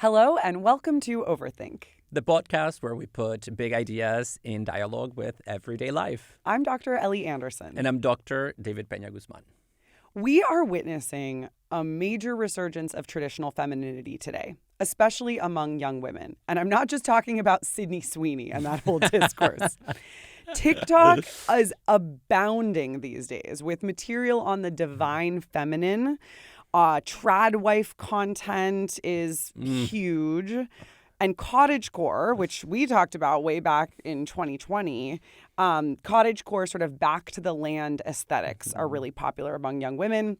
Hello and welcome to Overthink, the podcast where we put big ideas in dialogue with everyday life. I'm Dr. Ellie Anderson. And I'm Dr. David Peña-Guzmán. We are witnessing a major resurgence of traditional femininity today, especially among young women. And I'm not just talking about Sydney Sweeney and that whole discourse. TikTok is abounding these days with material on the divine feminine. Trad wife content is huge. And cottagecore, which we talked about way back in 2020, cottagecore sort of back to the land aesthetics are really popular among young women.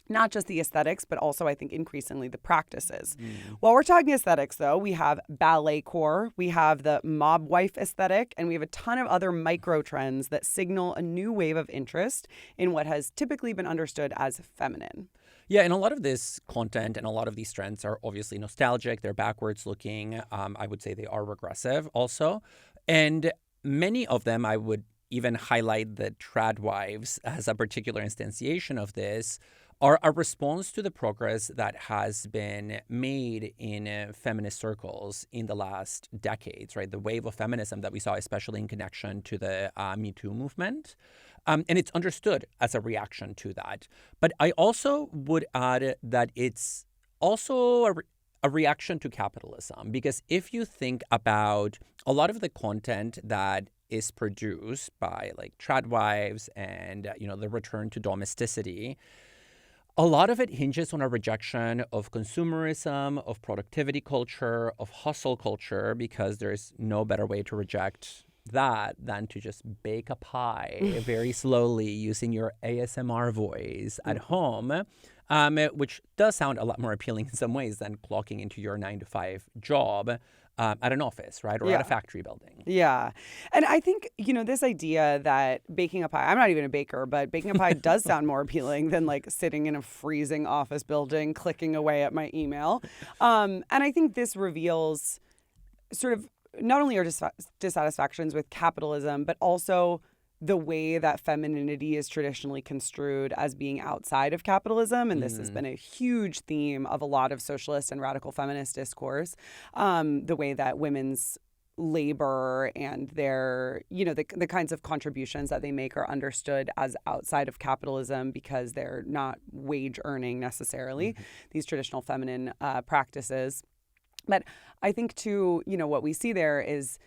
Not just the aesthetics, but also I think increasingly the practices. While we're talking aesthetics, though, we have ballet core, we have the mob wife aesthetic, and we have a ton of other micro trends that signal a new wave of interest in what has typically been understood as feminine. Yeah, and a lot of this content and a lot of these trends are obviously nostalgic. They're backwards looking. I would say they are regressive also. And many of them, I would even highlight the trad wives as a particular instantiation of this, are a response to the progress that has been made in feminist circles in the last decades, right? The wave of feminism that we saw, especially in connection to the Me Too movement. And it's understood as a reaction to that. But I also would add that it's also a reaction to capitalism, because if you think about a lot of the content that is produced by like trad wives and, the return to domesticity, a lot of it hinges on a rejection of consumerism, of productivity culture, of hustle culture, because there's no better way to reject that than to just bake a pie very slowly using your ASMR voice at home, which does sound a lot more appealing in some ways than clocking into your 9-to-5 job at an office, right? Or at a factory building. Yeah. And I think, this idea that baking a pie, I'm not even a baker, but baking a pie does sound more appealing than like sitting in a freezing office building, clicking away at my email. And I think this reveals sort of not only our dissatisfactions with capitalism, but also the way that femininity is traditionally construed as being outside of capitalism. And this has been a huge theme of a lot of socialist and radical feminist discourse. The way that women's labor and their, the kinds of contributions that they make are understood as outside of capitalism because they're not wage earning necessarily, these traditional feminine practices. But I think, too, what we see there is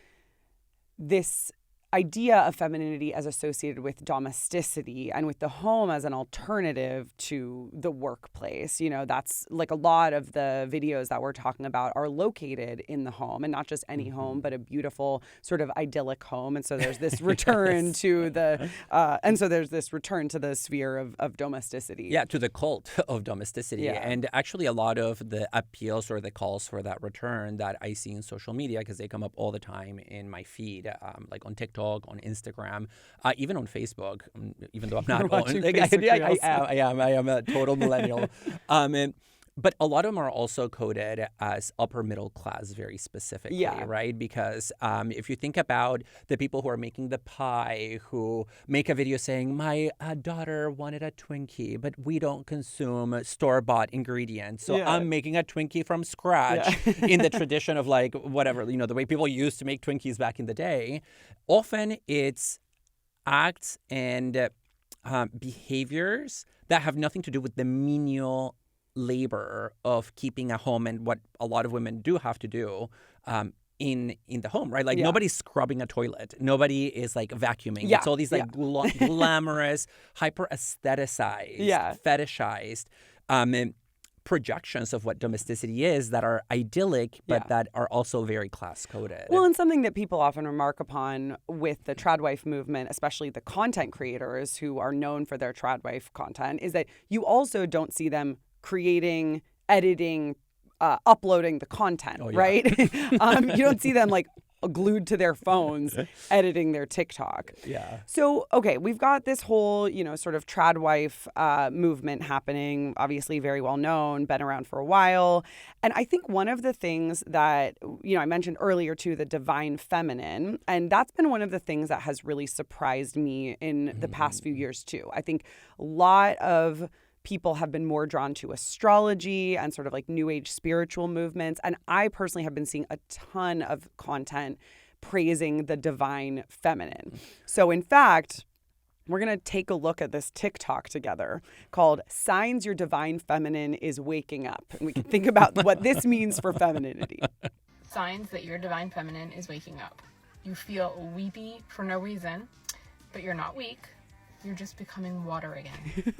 this idea of femininity as associated with domesticity and with the home as an alternative to the workplace. That's like a lot of the videos that we're talking about are located in the home, and not just any home, but a beautiful sort of idyllic home. And so there's this return to the sphere of domesticity. Yeah, to the cult of domesticity. Yeah. And actually a lot of the appeals or the calls for that return that I see in social media, because they come up all the time in my feed, like on TikTok, on Instagram, even on Facebook, even though I'm not on. I am a total millennial. But a lot of them are also coded as upper middle class very specifically, right? Because if you think about the people who are making the pie, who make a video saying, my daughter wanted a Twinkie, but we don't consume store-bought ingredients. So I'm making a Twinkie from scratch in the tradition of like whatever, the way people used to make Twinkies back in the day. Often it's acts and behaviors that have nothing to do with the menial labor of keeping a home and what a lot of women do have to do in the home, right? Like nobody's scrubbing a toilet. Nobody is like vacuuming. It's all these like glamorous, hyper aestheticized, fetishized projections of what domesticity is that are idyllic, but that are also very class coded. Well, and something that people often remark upon with the trad wife movement, especially the content creators who are known for their trad wife content, is that you also don't see them creating, editing, uploading the content, right? You don't see them like glued to their phones editing their TikTok. Yeah. So, okay, we've got this whole, sort of trad wife movement happening, obviously very well known, been around for a while. And I think one of the things that, I mentioned earlier too, the divine feminine, and that's been one of the things that has really surprised me in the past few years too. I think a lot of people have been more drawn to astrology and sort of like new age spiritual movements. And I personally have been seeing a ton of content praising the divine feminine. So in fact, we're going to take a look at this TikTok together called Signs Your Divine Feminine is Waking Up. And we can think about what this means for femininity. Signs that your divine feminine is waking up. You feel weepy for no reason, but you're not weak. You're just becoming water again.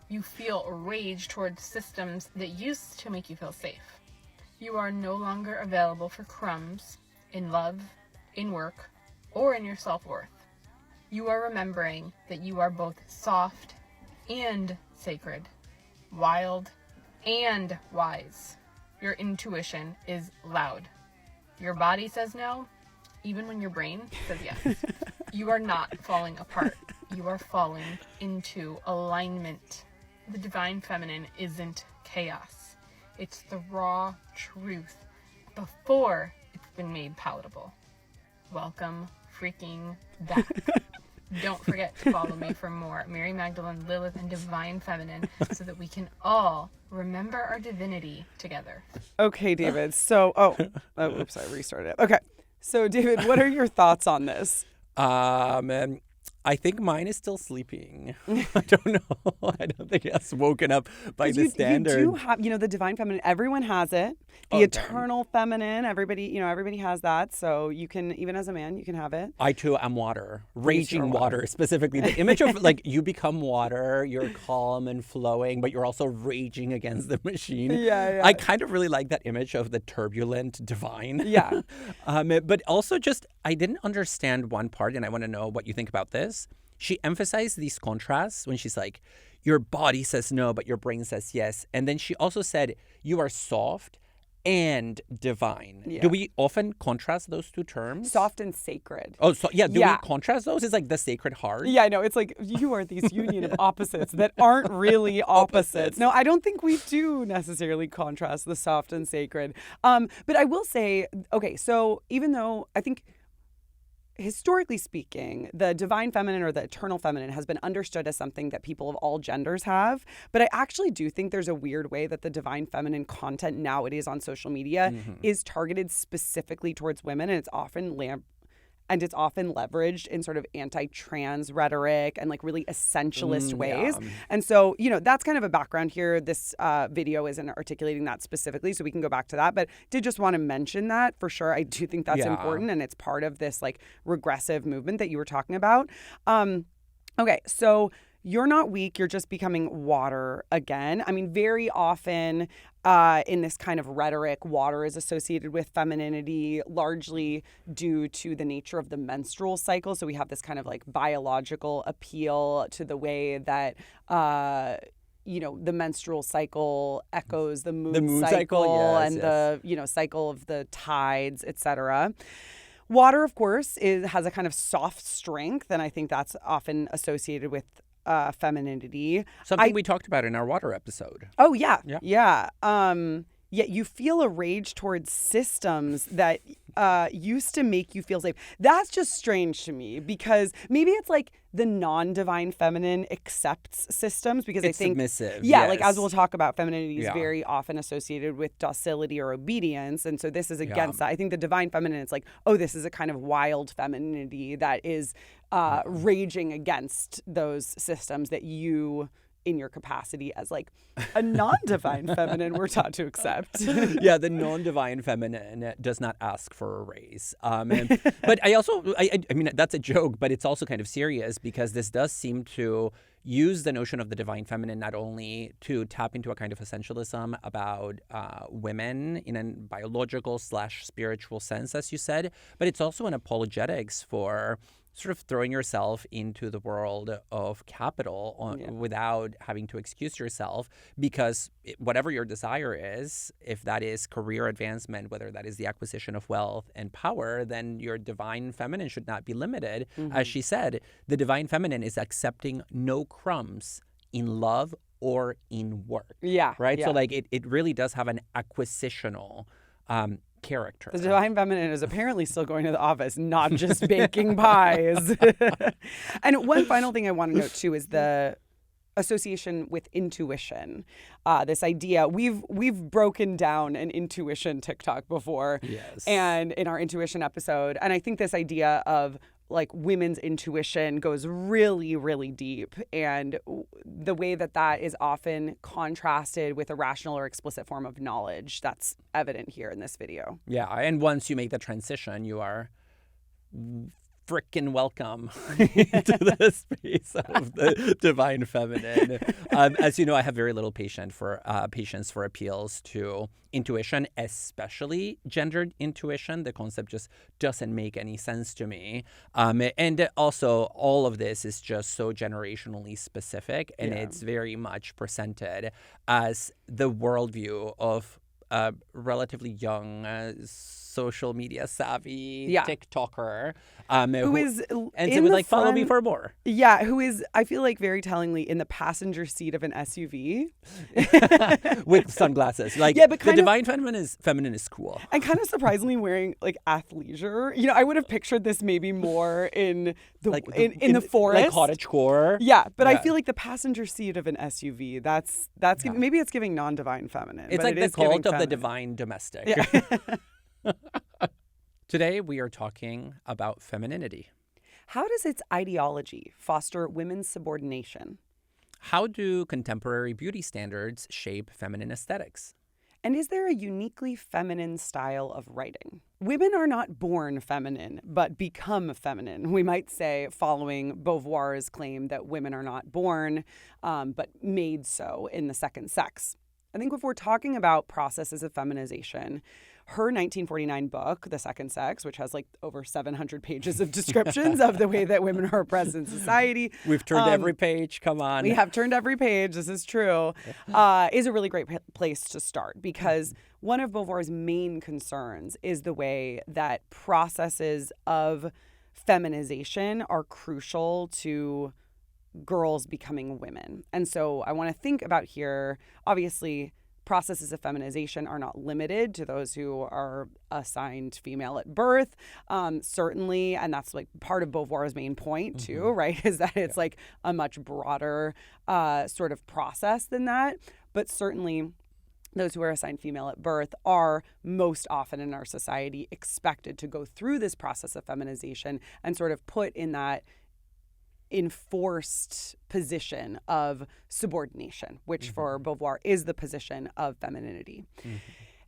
You feel rage towards systems that used to make you feel safe. You are no longer available for crumbs in love, in work, or in your self-worth. You are remembering that you are both soft and sacred, wild and wise. Your intuition is loud. Your body says no, even when your brain says yes. You are not falling apart. You are falling into alignment. The divine feminine isn't chaos. It's the raw truth before it's been made palatable. Welcome freaking back. Don't forget to follow me for more Mary Magdalene, Lilith, and Divine Feminine so that we can all remember our divinity together. Okay, David. So, oops, I restarted it. Okay. So, David, what are your thoughts on this? I think mine is still sleeping. I don't know. I don't think it's woken up by the standard. You do have, the divine feminine. Everyone has it. The eternal feminine. Everybody has that. So you can, even as a man, you can have it. I too am water, raging water. Specifically, the image of like you become water. You're calm and flowing, but you're also raging against the machine. Yeah. I kind of really like that image of the turbulent divine. Yeah. But also just I didn't understand one part, and I want to know what you think about this. She emphasized these contrasts when she's like, your body says no, but your brain says yes. And then she also said, you are soft and divine. Yeah. Do we often contrast those two terms? Soft and sacred. Oh, so yeah. Do we contrast those? It's like the sacred heart. Yeah, I know. It's like you are these union of opposites that aren't really opposites. No, I don't think we do necessarily contrast the soft and sacred. But I will say, okay, so even though I think historically speaking, the divine feminine or the eternal feminine has been understood as something that people of all genders have. But I actually do think there's a weird way that the divine feminine content nowadays on social media is targeted specifically towards women. And it's often leveraged in sort of anti-trans rhetoric and like really essentialist ways. Yeah. And so, that's kind of a background here. This video isn't articulating that specifically, so we can go back to that. But did just want to mention that for sure. I do think that's important, and it's part of this like regressive movement that you were talking about. Okay, so you're not weak, you're just becoming water again. I mean, very often in this kind of rhetoric, water is associated with femininity, largely due to the nature of the menstrual cycle. So we have this kind of like biological appeal to the way that the menstrual cycle echoes the moon cycle yes, and the cycle of the tides, etc. Water, of course, has a kind of soft strength, and I think that's often associated with femininity. Something we talked about in our water episode. Oh, yeah. Yet you feel a rage towards systems that used to make you feel safe. That's just strange to me because maybe it's like the non-divine feminine accepts systems because it's I think submissive. Yeah, yes. like as we'll talk about, femininity is very often associated with docility or obedience, and so this is against that. I think the divine feminine is like, oh, this is a kind of wild femininity that is raging against those systems that you, in your capacity as like a non-divine feminine, we're taught to accept. Yeah, the non-divine feminine does not ask for a raise. But I mean, that's a joke, but it's also kind of serious because this does seem to use the notion of the divine feminine not only to tap into a kind of essentialism about women in a biological/spiritual sense, as you said, but it's also an apologetics for sort of throwing yourself into the world of capital without having to excuse yourself, because whatever your desire is, if that is career advancement, whether that is the acquisition of wealth and power, then your divine feminine should not be limited. As she said, the divine feminine is accepting no crumbs in love or in work. Yeah. Right? Yeah. So like it really does have an acquisitional character. The divine feminine is apparently still going to the office, not just baking pies. And one final thing I want to note too is the association with intuition. This idea, we've broken down an intuition TikTok before, Yes. and in our intuition episode, and I think this idea of like women's intuition goes really, really deep, and the way that is often contrasted with a rational or explicit form of knowledge that's evident here in this video. Yeah, and once you make the transition, you are frickin' welcome into the space of the divine feminine. As you know, I have very little patience for appeals to intuition, especially gendered intuition. The concept just doesn't make any sense to me. And also, all of this is just so generationally specific, and it's very much presented as the worldview of a relatively young, social media savvy TikToker who is and so would like follow me for more. Yeah, who is, I feel like, very tellingly in the passenger seat of an SUV with sunglasses. Like, but the divine feminine is cool, and kind of surprisingly wearing like athleisure. You know, I would have pictured this maybe more in the in the forest, like cottagecore. Yeah, but I feel like the passenger seat of an SUV. That's maybe it's giving non-divine feminine. It's but like the cult of the divine domestic. Yeah. Today we are talking about femininity. How does its ideology foster women's subordination? How do contemporary beauty standards shape feminine aesthetics? And is there a uniquely feminine style of writing? Women are not born feminine, but become feminine, we might say, following Beauvoir's claim that women are not born, but made so in the second sex. I think if we're talking about processes of feminization, her 1949 book, The Second Sex, which has like over 700 pages of descriptions of the way that women are oppressed in society. We've turned every page. Come on. We have turned every page. This is true. Is a really great place to start, because one of Beauvoir's main concerns is the way that processes of feminization are crucial to girls becoming women. And so I want to think about here, obviously, processes of feminization are not limited to those who are assigned female at birth, certainly, and that's like part of Beauvoir's main point too, right? Is that it's like a much broader sort of process than that. But certainly those who are assigned female at birth are most often in our society expected to go through this process of feminization and sort of put in that enforced position of subordination, which for Beauvoir is the position of femininity.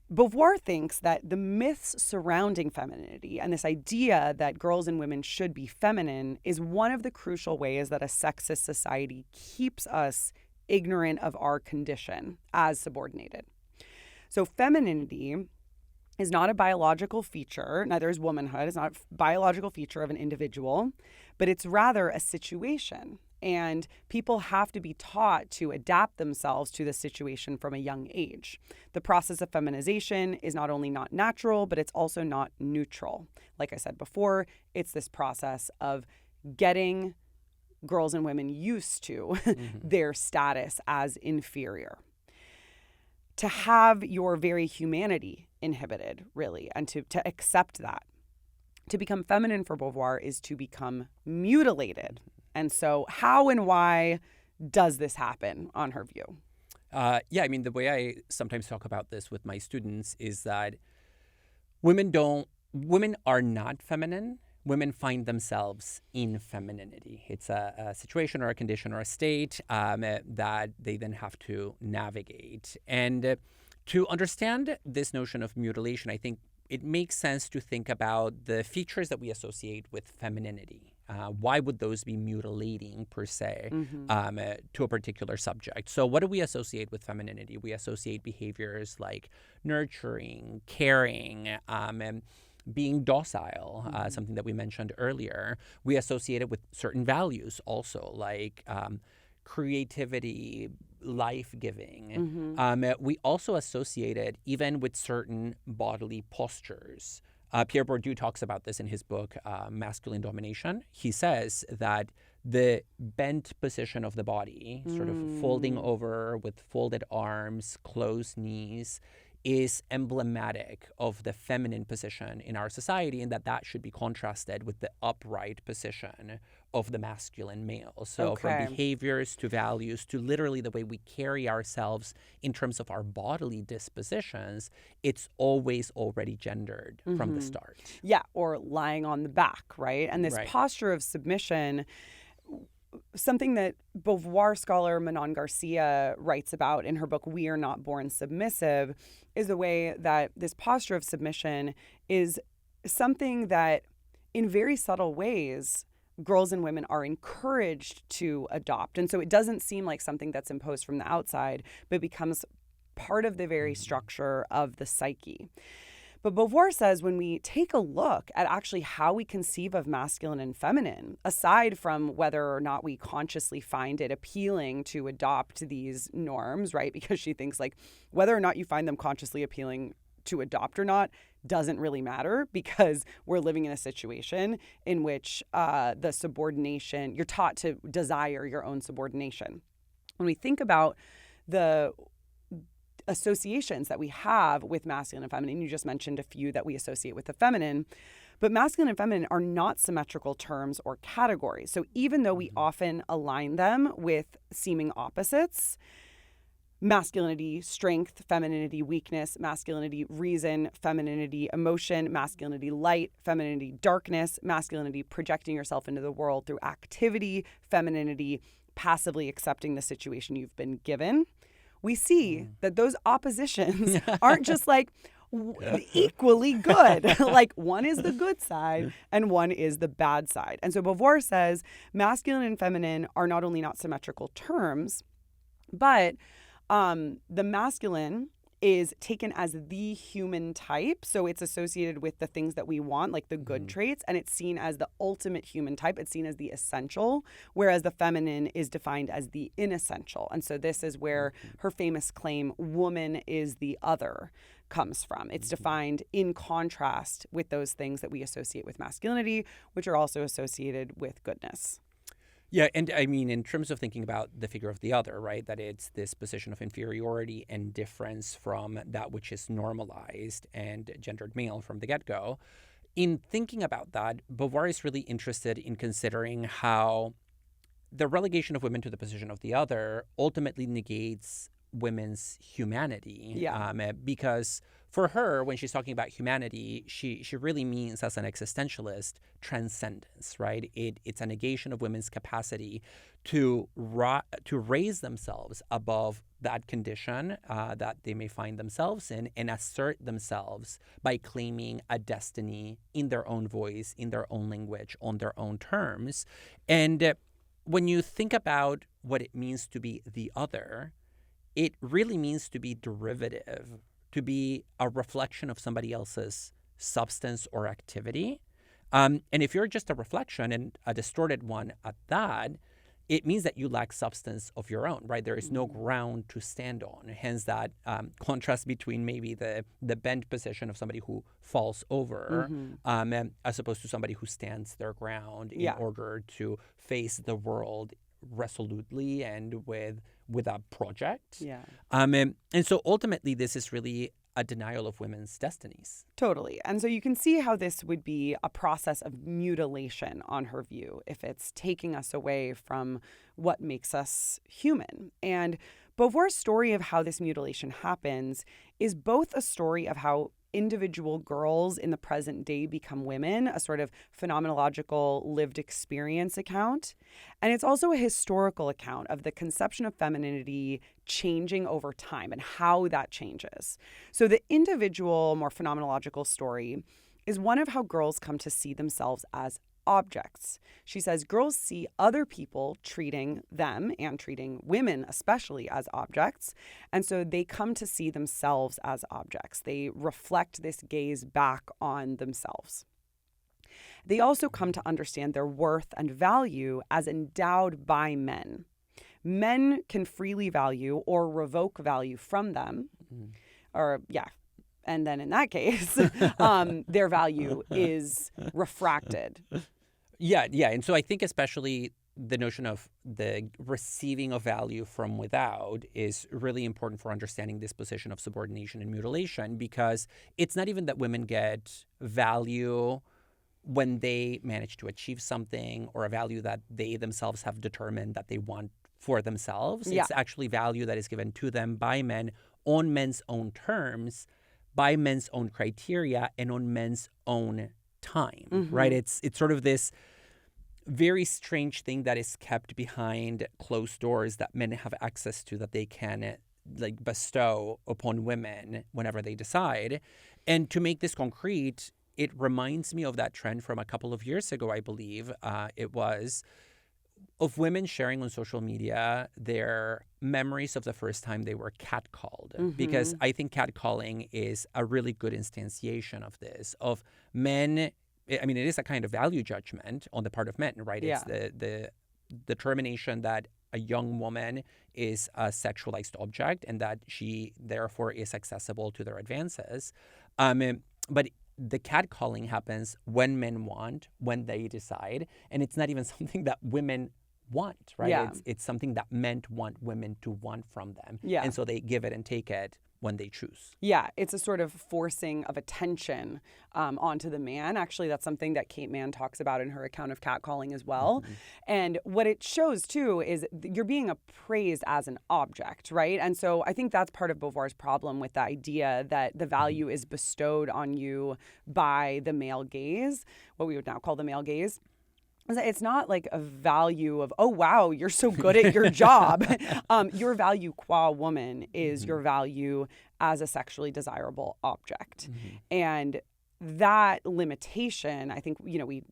Beauvoir thinks that the myths surrounding femininity and this idea that girls and women should be feminine is one of the crucial ways that a sexist society keeps us ignorant of our condition as subordinated. So femininity is not a biological feature, neither is womanhood. It's not a biological feature of an individual, but it's rather a situation. And people have to be taught to adapt themselves to the situation from a young age. The process of feminization is not only not natural, but it's also not neutral. Like I said before, it's this process of getting girls and women used to their status as inferior. To have your very humanity inhibited, really, and to accept that. To become feminine for Beauvoir is to become mutilated. And so how and why does this happen on her view? I mean, the way I sometimes talk about this with my students is that women are not feminine. Women find themselves in femininity. It's a situation or a condition or a state that they then have to navigate. And to understand this notion of mutilation, I think it makes sense to think about the features that we associate with femininity. Why would those be mutilating, per se, to a particular subject? So what do we associate with femininity? We associate behaviors like nurturing, caring, and being docile, something that we mentioned earlier. We associate it with certain values also, like creativity, life-giving. We also associate it even with certain bodily postures. Pierre Bourdieu talks about this in his book, Masculine Domination. He says that the bent position of the body, sort of folding over with folded arms, closed knees, is emblematic of the feminine position in our society, and that should be contrasted with the upright position of the masculine male. So from behaviors to values to literally the way we carry ourselves in terms of our bodily dispositions, it's always already gendered from the start. Yeah, or lying on the back, right? And this posture of submission, something that Beauvoir scholar Manon Garcia writes about in her book, We Are Not Born Submissive, is the way that this posture of submission is something that in very subtle ways girls and women are encouraged to adopt. And so it doesn't seem like something that's imposed from the outside, but becomes part of the very structure of the psyche. But Beauvoir says when we take a look at actually how we conceive of masculine and feminine, aside from whether or not we consciously find it appealing to adopt these norms, right? Because she thinks like whether or not you find them consciously appealing to adopt or not doesn't really matter, because we're living in a situation in which the subordination, you're taught to desire your own subordination. When we think about the associations that we have with masculine and feminine, you just mentioned a few that we associate with the feminine, but masculine and feminine are not symmetrical terms or categories. So even though we often align them with seeming opposites, masculinity, strength, femininity, weakness, masculinity, reason, femininity, emotion, masculinity, light, femininity, darkness, masculinity, projecting yourself into the world through activity, femininity, passively accepting the situation you've been given. We see that those oppositions aren't just like equally good. Like one is the good side and one is the bad side. And so Beauvoir says masculine and feminine are not only not symmetrical terms, but the masculine is taken as the human type. So it's associated with the things that we want, like the good traits, and it's seen as the ultimate human type. It's seen as the essential, whereas the feminine is defined as the inessential. And so this is where her famous claim, woman is the other, comes from. It's defined in contrast with those things that we associate with masculinity, which are also associated with goodness. Yeah, and I mean, in terms of thinking about the figure of the other, right, that it's this position of inferiority and difference from that which is normalized and gendered male from the get-go. In thinking about that, Beauvoir is really interested in considering how the relegation of women to the position of the other ultimately negates women's humanity. Because for her, when she's talking about humanity, she really means, as an existentialist, transcendence, right? It's a negation of women's capacity to raise themselves above that condition that they may find themselves in and assert themselves by claiming a destiny in their own voice, in their own language, on their own terms. And when you think about what it means to be the other, it really means to be derivative, to be a reflection of somebody else's substance or activity. And if you're just a reflection, and a distorted one at that, it means that you lack substance of your own, right? There is no ground to stand on. Hence that contrast between maybe the bent position of somebody who falls over as opposed to somebody who stands their ground in order to face the world resolutely and with a project. And so ultimately, this is really a denial of women's destinies. Totally. And so you can see how this would be a process of mutilation on her view, if it's taking us away from what makes us human. And Beauvoir's story of how this mutilation happens is both a story of how individual girls in the present day become women, a sort of phenomenological lived experience account. And it's also a historical account of the conception of femininity changing over time and how that changes. So the individual, more phenomenological story is one of how girls come to see themselves as objects. She says girls see other people treating them and treating women especially as objects. And so they come to see themselves as objects. They reflect this gaze back on themselves. They also come to understand their worth and value as endowed by men. Men can freely value or revoke value from them. And then in that case, their value is refracted. Yeah. And so I think especially the notion of the receiving of value from without is really important for understanding this position of subordination and mutilation, because it's not even that women get value when they manage to achieve something, or a value that they themselves have determined that they want for themselves. Yeah. It's actually value that is given to them by men on men's own terms, by men's own criteria, and on men's own time, right? It's sort of this very strange thing that is kept behind closed doors that men have access to, that they can like bestow upon women whenever they decide. And to make this concrete, it reminds me of that trend from a couple of years ago, I believe. It was of women sharing on social media their memories of the first time they were catcalled. Because I think catcalling is a really good instantiation of this, of men. I mean, it is a kind of value judgment on the part of men, right? Yeah. It's the determination that a young woman is a sexualized object and that she therefore is accessible to their advances. But the catcalling happens when men want, when they decide, and it's not even something that women want, right? Yeah. It's something that men want women to want from them. Yeah. And so they give it and take it when they choose. Yeah, it's a sort of forcing of attention onto the man. Actually, that's something that Kate Mann talks about in her account of catcalling as well. And what it shows, too, is you're being appraised as an object, right? And so I think that's part of Beauvoir's problem with the idea that the value is bestowed on you by the male gaze, what we would now call the male gaze. It's not like a value of, oh, wow, you're so good at your job. Your value qua woman is your value as a sexually desirable object. And that limitation, I think, we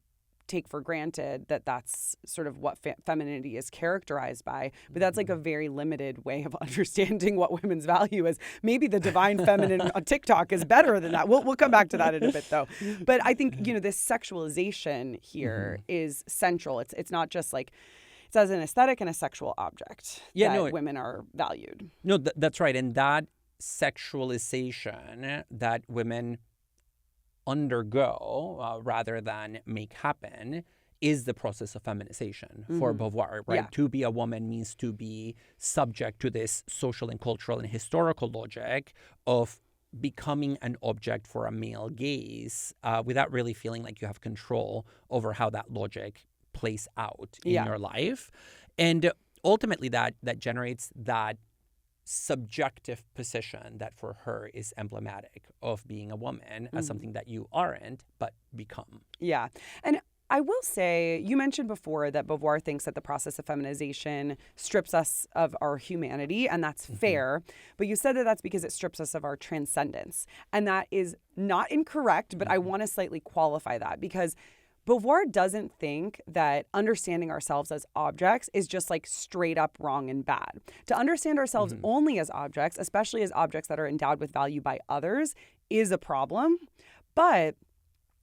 take for granted that that's sort of what femininity is characterized by, but that's like a very limited way of understanding what women's value is. Maybe the divine feminine on TikTok is better than that. We'll come back to that in a bit, though. But I think this sexualization here is central. It's not just like it's as an aesthetic and a sexual object that women are valued. No, that's right, and that sexualization that women undergo rather than make happen is the process of feminization for Beauvoir, right? Yeah. To be a woman means to be subject to this social and cultural and historical logic of becoming an object for a male gaze without really feeling like you have control over how that logic plays out in your life. And ultimately that generates that subjective position that for her is emblematic of being a woman as something that you aren't but become. Yeah. And I will say, you mentioned before that Beauvoir thinks that the process of feminization strips us of our humanity, and that's fair. But you said that that's because it strips us of our transcendence. And that is not incorrect, but I want to slightly qualify that, because Beauvoir doesn't think that understanding ourselves as objects is just like straight up wrong and bad. To understand ourselves only as objects, especially as objects that are endowed with value by others, is a problem. But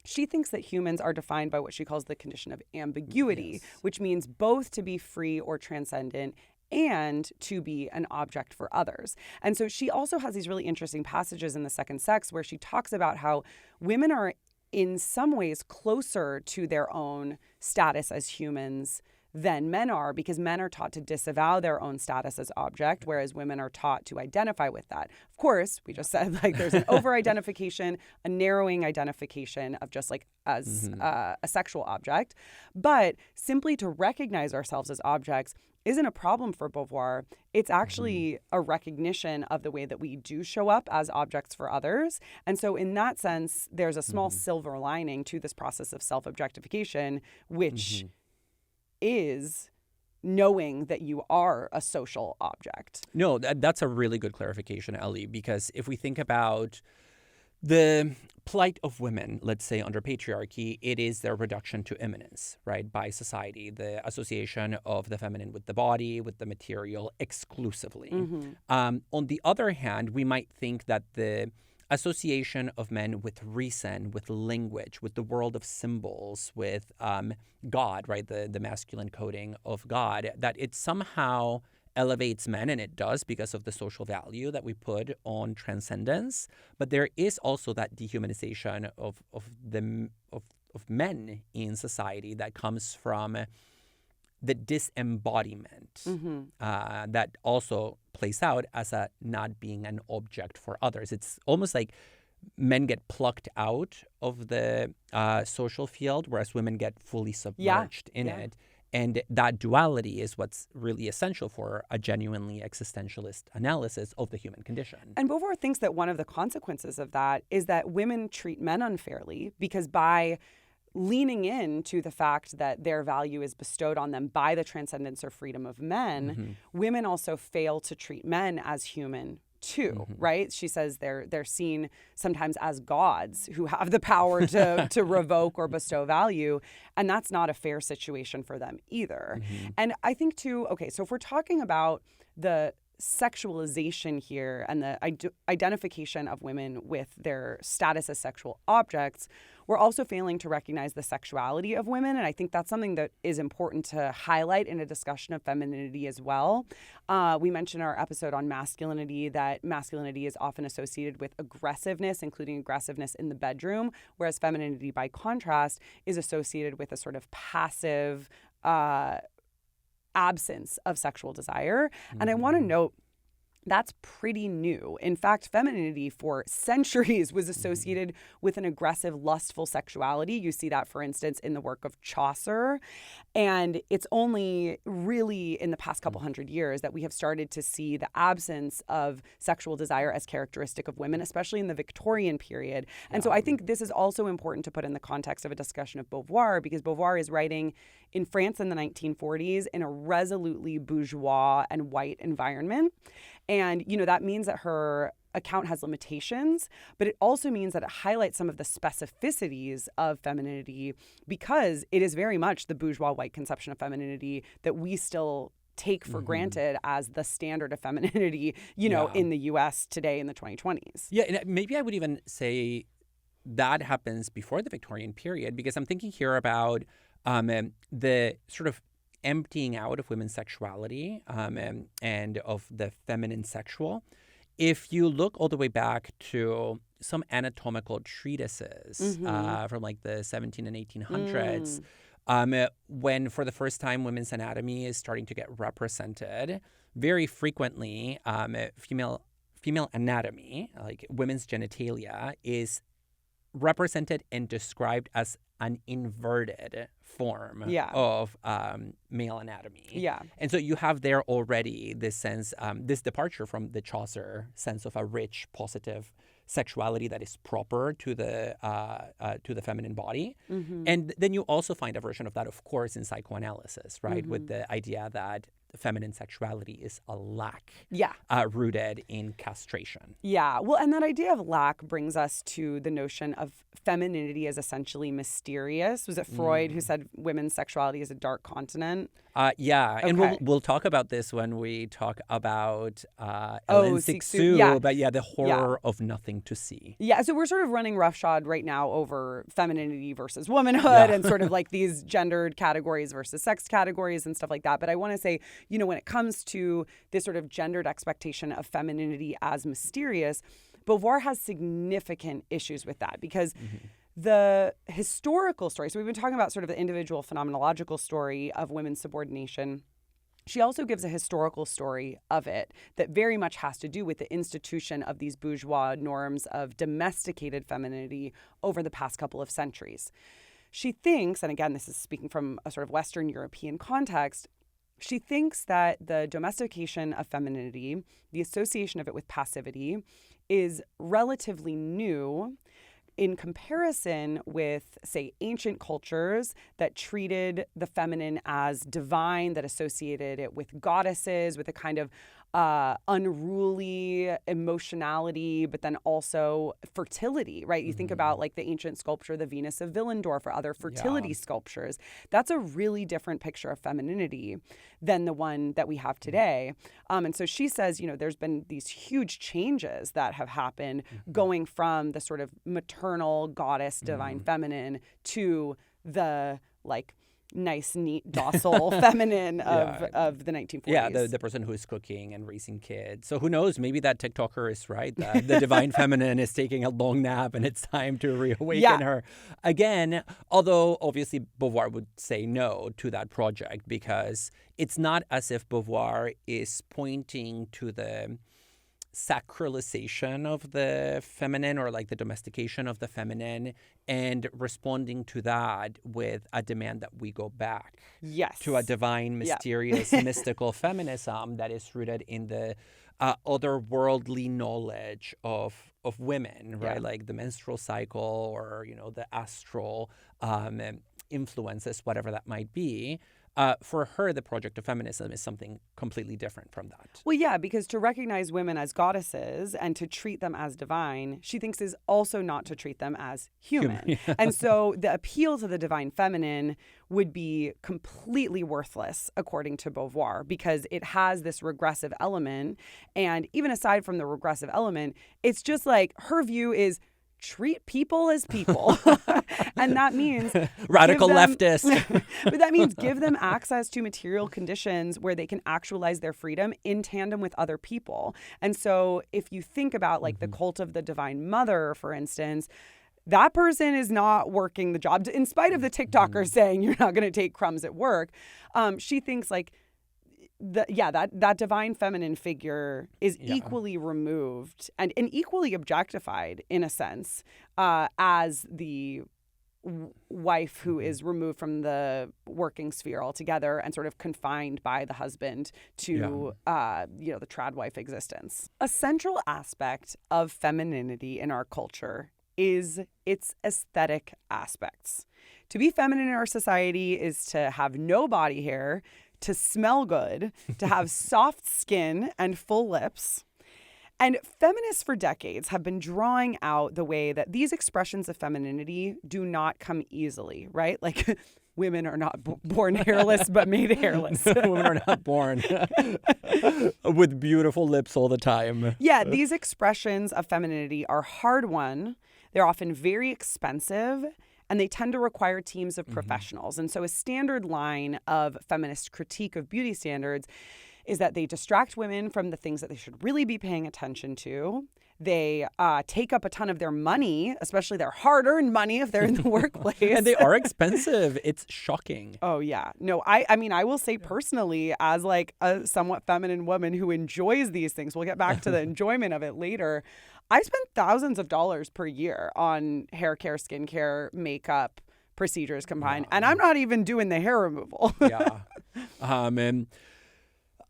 she thinks that humans are defined by what she calls the condition of ambiguity, which means both to be free or transcendent and to be an object for others. And so she also has these really interesting passages in The Second Sex where she talks about how women are in some ways closer to their own status as humans than men are, because men are taught to disavow their own status as object, whereas women are taught to identify with that. Of course, we just said like there's an over-identification, a narrowing identification of just like as a sexual object. But simply to recognize ourselves as objects isn't a problem for Beauvoir. It's actually a recognition of the way that we do show up as objects for others. And so in that sense, there's a small silver lining to this process of self-objectification, which is knowing that you are a social object. No, that's a really good clarification, Ellie, because if we think about the plight of women, let's say under patriarchy, it is their reduction to immanence, right, by society, the association of the feminine with the body, with the material exclusively. On the other hand, we might think that the association of men with reason, with language, with the world of symbols, with God, right, the masculine coding of God, that it somehow elevates men, and it does because of the social value that we put on transcendence. But there is also that dehumanization of men in society that comes from the disembodiment that also plays out as a not being an object for others. It's almost like men get plucked out of the social field, whereas women get fully submerged in it. And that duality is what's really essential for a genuinely existentialist analysis of the human condition. And Beauvoir thinks that one of the consequences of that is that women treat men unfairly, because by leaning into the fact that their value is bestowed on them by the transcendence or freedom of men, women also fail to treat men as human too, right? She says they're seen sometimes as gods who have the power to revoke or bestow value, and that's not a fair situation for them either. And I think too, okay, so if we're talking about the sexualization here and the identification of women with their status as sexual objects, we're also failing to recognize the sexuality of women. And I think that's something that is important to highlight in a discussion of femininity as well. We mentioned in our episode on masculinity that masculinity is often associated with aggressiveness, including aggressiveness in the bedroom, whereas femininity, by contrast, is associated with a sort of passive absence of sexual desire. And I want to note that's pretty new. In fact, femininity for centuries was associated with an aggressive, lustful sexuality. You see that, for instance, in the work of Chaucer. And it's only really in the past couple hundred years that we have started to see the absence of sexual desire as characteristic of women, especially in the Victorian period. And so I think this is also important to put in the context of a discussion of Beauvoir, because Beauvoir is writing in France in the 1940s in a resolutely bourgeois and white environment. And, you know, that means that her account has limitations, but it also means that it highlights some of the specificities of femininity, because it is very much the bourgeois white conception of femininity that we still take for granted as the standard of femininity, you know, in the US today in the 2020s. Yeah, and maybe I would even say that happens before the Victorian period, because I'm thinking here about the sort of emptying out of women's sexuality and of the feminine sexual. If you look all the way back to some anatomical treatises from like the 17 and 1800s, when for the first time women's anatomy is starting to get represented, very frequently female anatomy, like women's genitalia, is represented and described as an inverted form of male anatomy. Yeah. And so you have there already this sense, this departure from the Chaucer sense of a rich, positive sexuality that is proper to the feminine body. And then you also find a version of that, of course, in psychoanalysis, right? With the idea that feminine sexuality is a lack rooted in castration. Yeah. Well, and that idea of lack brings us to the notion of femininity as essentially mysterious. Was it Freud who said women's sexuality is a dark continent? Yeah. Okay. And we'll talk about this when we talk about Hélène Cixous, but the horror of nothing to see. Yeah. So we're sort of running roughshod right now over femininity versus womanhood and sort of like these gendered categories versus sex categories and stuff like that. But I want to say, you know, when it comes to this sort of gendered expectation of femininity as mysterious, Beauvoir has significant issues with that, because the historical story, so we've been talking about sort of the individual phenomenological story of women's subordination. She also gives a historical story of it that very much has to do with the institution of these bourgeois norms of domesticated femininity over the past couple of centuries. She thinks, and again, this is speaking from a sort of Western European context, she thinks that the domestication of femininity, the association of it with passivity, is relatively new in comparison with, say, ancient cultures that treated the feminine as divine, that associated it with goddesses, with a kind of unruly emotionality, but then also fertility, right? You think about like the ancient sculpture, the Venus of Willendorf, or other fertility sculptures. That's a really different picture of femininity than the one that we have today. And so she says, you know, there's been these huge changes that have happened going from the sort of maternal goddess, divine feminine, to the like nice, neat, docile feminine of the 1940s. Yeah, the person who is cooking and raising kids. So who knows? Maybe that TikToker is right. That the divine feminine is taking a long nap and it's time to reawaken her again. Although obviously Beauvoir would say no to that project because it's not as if Beauvoir is pointing to the sacralization of the feminine or like the domestication of the feminine and responding to that with a demand that we go back to a divine, mysterious, mystical feminism that is rooted in the otherworldly knowledge of women, right? Like the menstrual cycle or, the astral influences, whatever that might be. For her, the project of feminism is something completely different from that. Well, yeah, because to recognize women as goddesses and to treat them as divine, she thinks is also not to treat them as human. And so the appeal to the divine feminine would be completely worthless, according to Beauvoir, because it has this regressive element. And even aside from the regressive element, it's just like her view is treat people as people. And that means radical leftist. But that means give them access to material conditions where they can actualize their freedom in tandem with other people. And so if you think about like the cult of the Divine Mother, for instance, that person is not working the job in spite of the TikTokers saying you're not going to take crumbs at work. She thinks like that divine feminine figure is equally removed and equally objectified in a sense as the wife who is removed from the working sphere altogether and sort of confined by the husband to the trad wife existence. A central aspect of femininity in our culture is its aesthetic aspects. To be feminine in our society is to have no body hair, to smell good, to have soft skin and full lips. And feminists for decades have been drawing out the way that these expressions of femininity do not come easily, right? Like women are not born hairless, but made hairless. Women are not born with beautiful lips all the time. Yeah, these expressions of femininity are hard won. They're often very expensive. And they tend to require teams of professionals. And so a standard line of feminist critique of beauty standards is that they distract women from the things that they should really be paying attention to. They take up a ton of their money, especially their hard-earned money if they're in the workplace. And they are expensive. It's shocking. Oh, yeah. No, I mean, I will say personally, as like a somewhat feminine woman who enjoys these things, we'll get back to the enjoyment of it later. I spend thousands of dollars per year on hair care, skincare, makeup, procedures combined. And I'm not even doing the hair removal. And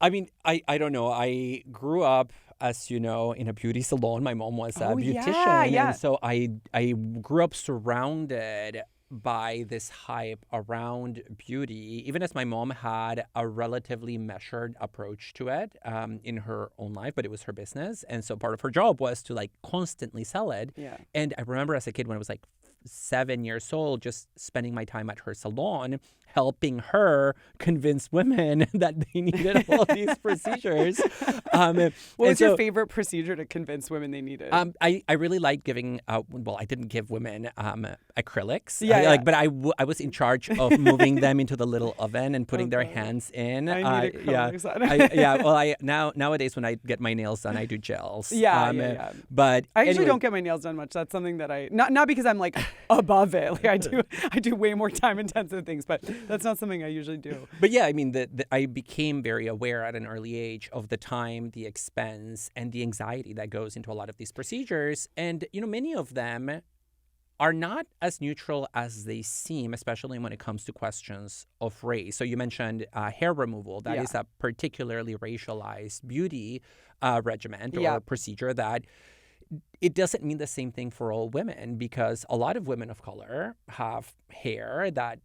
I mean, I don't know. I grew up, as you know, in a beauty salon. My mom was a beautician. And so I grew up surrounded by this hype around beauty, even as my mom had a relatively measured approach to it in her own life, but it was her business. And so part of her job was to like constantly sell it. Yeah. And I remember as a kid when I was like 7 years old, just spending my time at her salon, helping her convince women that they needed all these procedures. What was your favorite procedure to convince women they needed? I really liked giving I didn't give women acrylics. But I was in charge of moving them into the little oven and putting their hands in. I need acrylics. Nowadays when I get my nails done, I do gels. But I usually don't get my nails done much. That's something that I not because I'm like above it. Like I do way more time intensive things, but that's not something I usually do. But yeah, I mean, I became very aware at an early age of the time, the expense, and the anxiety that goes into a lot of these procedures. And, many of them are not as neutral as they seem, especially when it comes to questions of race. So you mentioned hair removal. That is a particularly racialized beauty regimen or procedure that it doesn't mean the same thing for all women, because a lot of women of color have hair that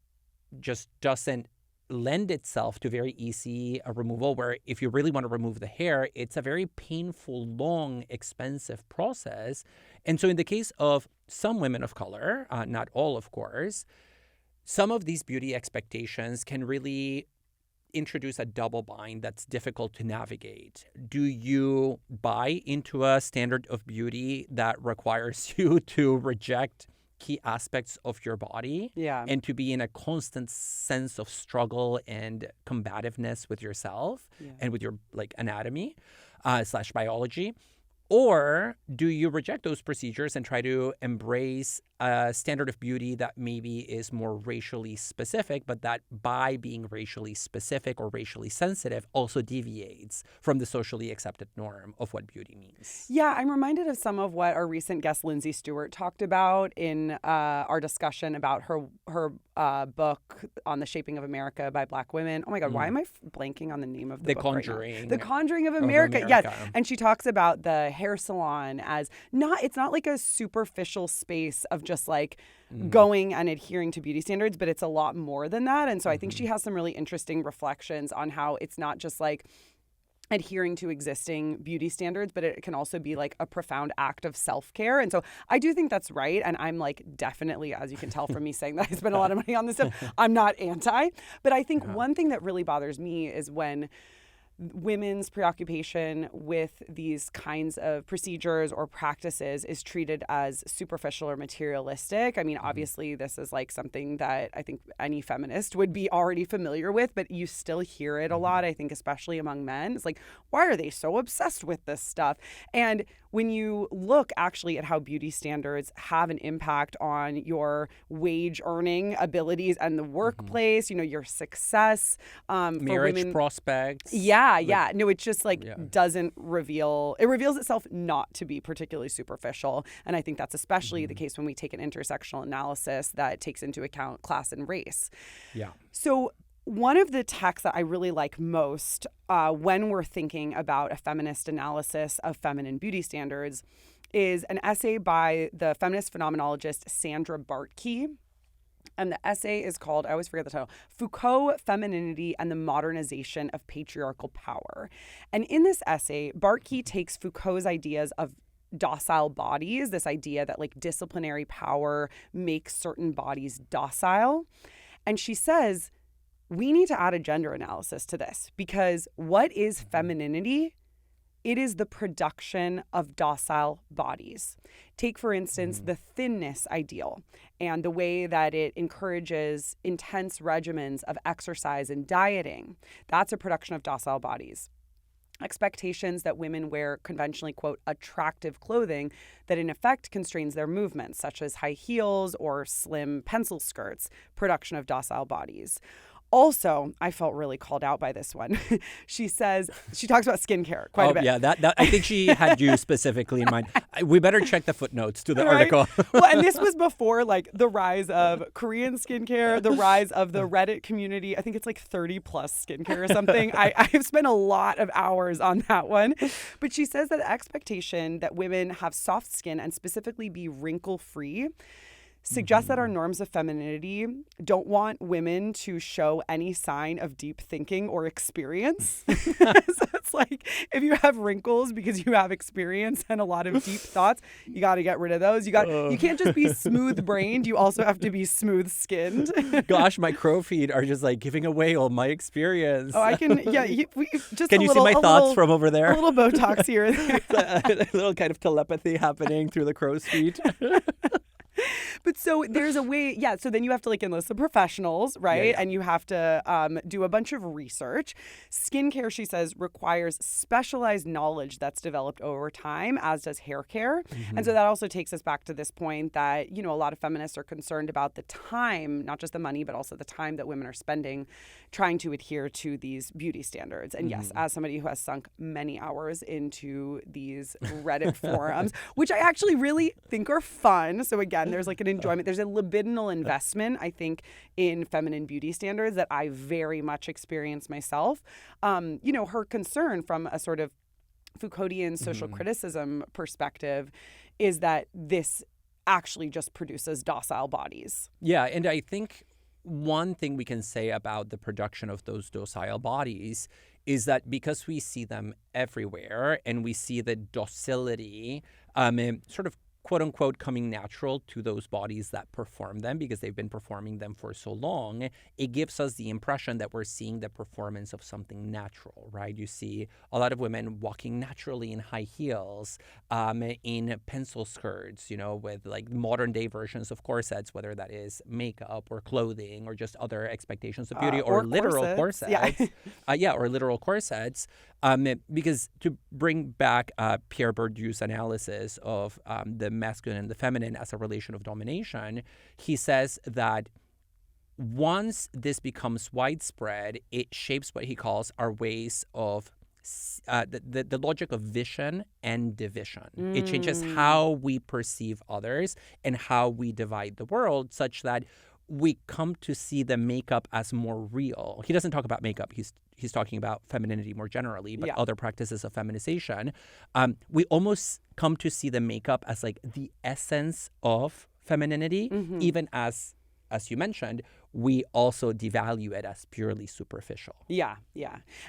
just doesn't lend itself to very easy removal, where if you really want to remove the hair, it's a very painful, long, expensive process. And so in the case of some women of color, not all, of course, some of these beauty expectations can really introduce a double bind that's difficult to navigate. Do you buy into a standard of beauty that requires you to reject key aspects of your body Yeah. and to be in a constant sense of struggle and combativeness with yourself and with your like anatomy / biology? Or do you reject those procedures and try to embrace a standard of beauty that maybe is more racially specific, but that by being racially specific or racially sensitive also deviates from the socially accepted norm of what beauty means? Yeah, I'm reminded of some of what our recent guest Lindsay Stewart talked about in our discussion about her book on the Shaping of America by Black women. Oh my God, why am I blanking on the name of the book Conjuring. right now? The Conjuring of America. Yes, and she talks about the hair salon as it's not like a superficial space of just like going and adhering to beauty standards, but it's a lot more than that. And so I think she has some really interesting reflections on how it's not just like adhering to existing beauty standards, but it can also be like a profound act of self-care. And so I do think that's right. And I'm like definitely, as you can tell from me saying that I spend a lot of money on this stuff, I'm not anti. But I think one thing that really bothers me is when women's preoccupation with these kinds of procedures or practices is treated as superficial or materialistic. I mean, obviously, this is like something that I think any feminist would be already familiar with, but you still hear it a lot, I think, especially among men. It's like, why are they so obsessed with this stuff? And when you look actually at how beauty standards have an impact on your wage earning abilities and the workplace, you know, your success, marriage for women, prospects. Yeah. No, it just doesn't reveal. It reveals itself not to be particularly superficial. And I think that's especially the case when we take an intersectional analysis that takes into account class and race. Yeah. So one of the texts that I really like most when we're thinking about a feminist analysis of feminine beauty standards is an essay by the feminist phenomenologist Sandra Bartky. And the essay is called, I always forget the title, Foucault, Femininity, and the Modernization of Patriarchal Power. And in this essay, Bartky takes Foucault's ideas of docile bodies, this idea that like disciplinary power makes certain bodies docile. And she says, we need to add a gender analysis to this because what is femininity? It is the production of docile bodies. Take, for instance, the thinness ideal and the way that it encourages intense regimens of exercise and dieting. That's a production of docile bodies. Expectations that women wear conventionally, quote, attractive clothing that in effect constrains their movements, such as high heels or slim pencil skirts, production of docile bodies. Also, I felt really called out by this one. She talks about skincare quite a bit. Yeah, that I think she had you specifically in mind. We better check the footnotes to the article. Well, and this was before like the rise of Korean skincare, the rise of the Reddit community. I think it's like 30 plus skincare or something. I've spent a lot of hours on that one. But she says that the expectation that women have soft skin and specifically be wrinkle-free suggests that our norms of femininity don't want women to show any sign of deep thinking or experience. So it's like if you have wrinkles because you have experience and a lot of deep thoughts, you got to get rid of those. You can't just be smooth brained. You also have to be smooth skinned. Gosh, my crow feet are just like giving away all my experience. Oh, I can. Yeah, just can you see my thoughts from over there? A little Botox here and there. A little kind of telepathy happening through the crow's feet. But so there's a way, so then you have to like enlist the professionals, right? Yeah. And you have to do a bunch of research. Skincare, she says, requires specialized knowledge that's developed over time, as does hair care. And so that also takes us back to this point that, you know, a lot of feminists are concerned about the time, not just the money, but also the time that women are spending trying to adhere to these beauty standards. And yes, as somebody who has sunk many hours into these Reddit forums, which I actually really think are fun. So again, there's like an enjoyment. There's a libidinal investment, I think, in feminine beauty standards that I very much experience myself. You know, her concern from a sort of Foucauldian social criticism perspective is that this actually just produces docile bodies. Yeah, and I think one thing we can say about the production of those docile bodies is that because we see them everywhere and we see the docility sort of quote unquote coming natural to those bodies that perform them because they've been performing them for so long, it gives us the impression that we're seeing the performance of something natural, right? You see a lot of women walking naturally in high heels, in pencil skirts, with like modern day versions of corsets, whether that is makeup or clothing or just other expectations of beauty or literal corsets. Or literal corsets. Because to bring back Pierre Bourdieu's analysis of the masculine and the feminine as a relation of domination, he says that once this becomes widespread, it shapes what he calls our ways of the logic of vision and division. It changes how we perceive others and how we divide the world, such that we come to see the makeup as more real. He doesn't talk about makeup. He's talking about femininity more generally, but other practices of feminization. We almost come to see the makeup as like the essence of femininity, even as you mentioned, we also devalue it as purely superficial. Yeah.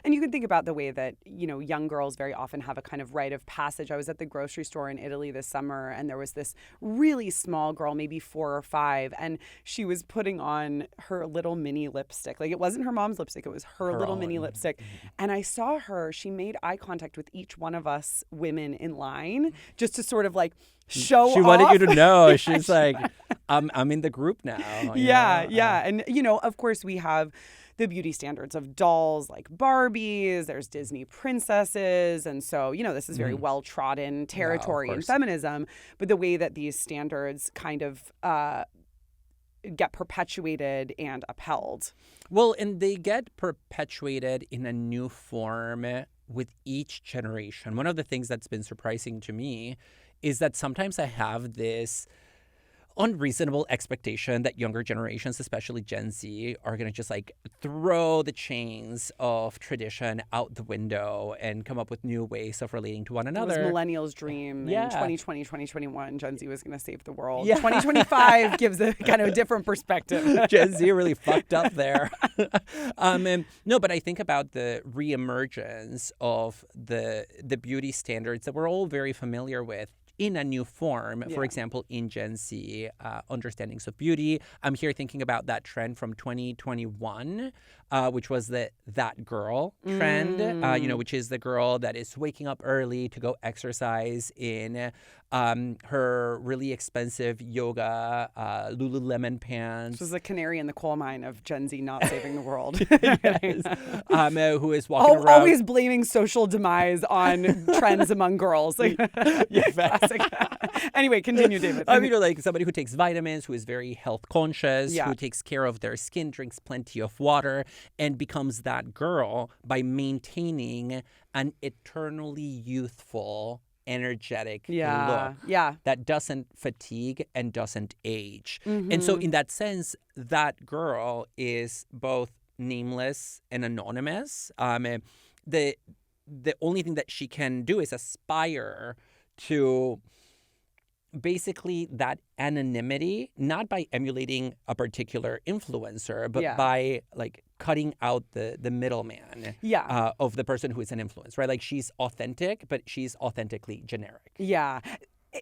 And you can think about the way that, young girls very often have a kind of rite of passage. I was at the grocery store in Italy this summer, and there was this really small girl, maybe 4 or 5, and she was putting on her little mini lipstick. Like, it wasn't her mom's lipstick, it was her little mini lipstick. And I saw her, she made eye contact with each one of us women in line just to sort of like show off. She wanted you to know. She's like, I'm in the group now. Yeah. And, of course, we have the beauty standards of dolls like Barbies, there's Disney princesses. And so, this is very well-trodden territory in feminism. But the way that these standards kind of get perpetuated and upheld. Well, and they get perpetuated in a new form with each generation. One of the things that's been surprising to me is that sometimes I have this unreasonable expectation that younger generations, especially Gen Z, are going to just like throw the chains of tradition out the window and come up with new ways of relating to one another. It was millennials' dream in 2020, 2021. Gen Z was going to save the world. 2025 gives a kind of different perspective. Gen Z really fucked up there. No, but I think about the reemergence of the beauty standards that we're all very familiar with in a new form. For example, in Gen Z, understandings of beauty. I'm here thinking about that trend from 2021, which was the that girl trend, which is the girl that is waking up early to go exercise in her really expensive yoga Lululemon pants. This is a canary in the coal mine of Gen Z not saving the world. Who is walking around. Always blaming social demise on trends among girls. Like, anyway, continue, David. I mean, like somebody who takes vitamins, who is very health conscious, who takes care of their skin, drinks plenty of water, and becomes that girl by maintaining an eternally youthful, energetic look that doesn't fatigue and doesn't age. And so in that sense, that girl is both nameless and anonymous. The only thing that she can do is aspire to basically that anonymity, not by emulating a particular influencer, but by like cutting out the middleman of the person who is an influence, right? Like she's authentic, but she's authentically generic. Yeah.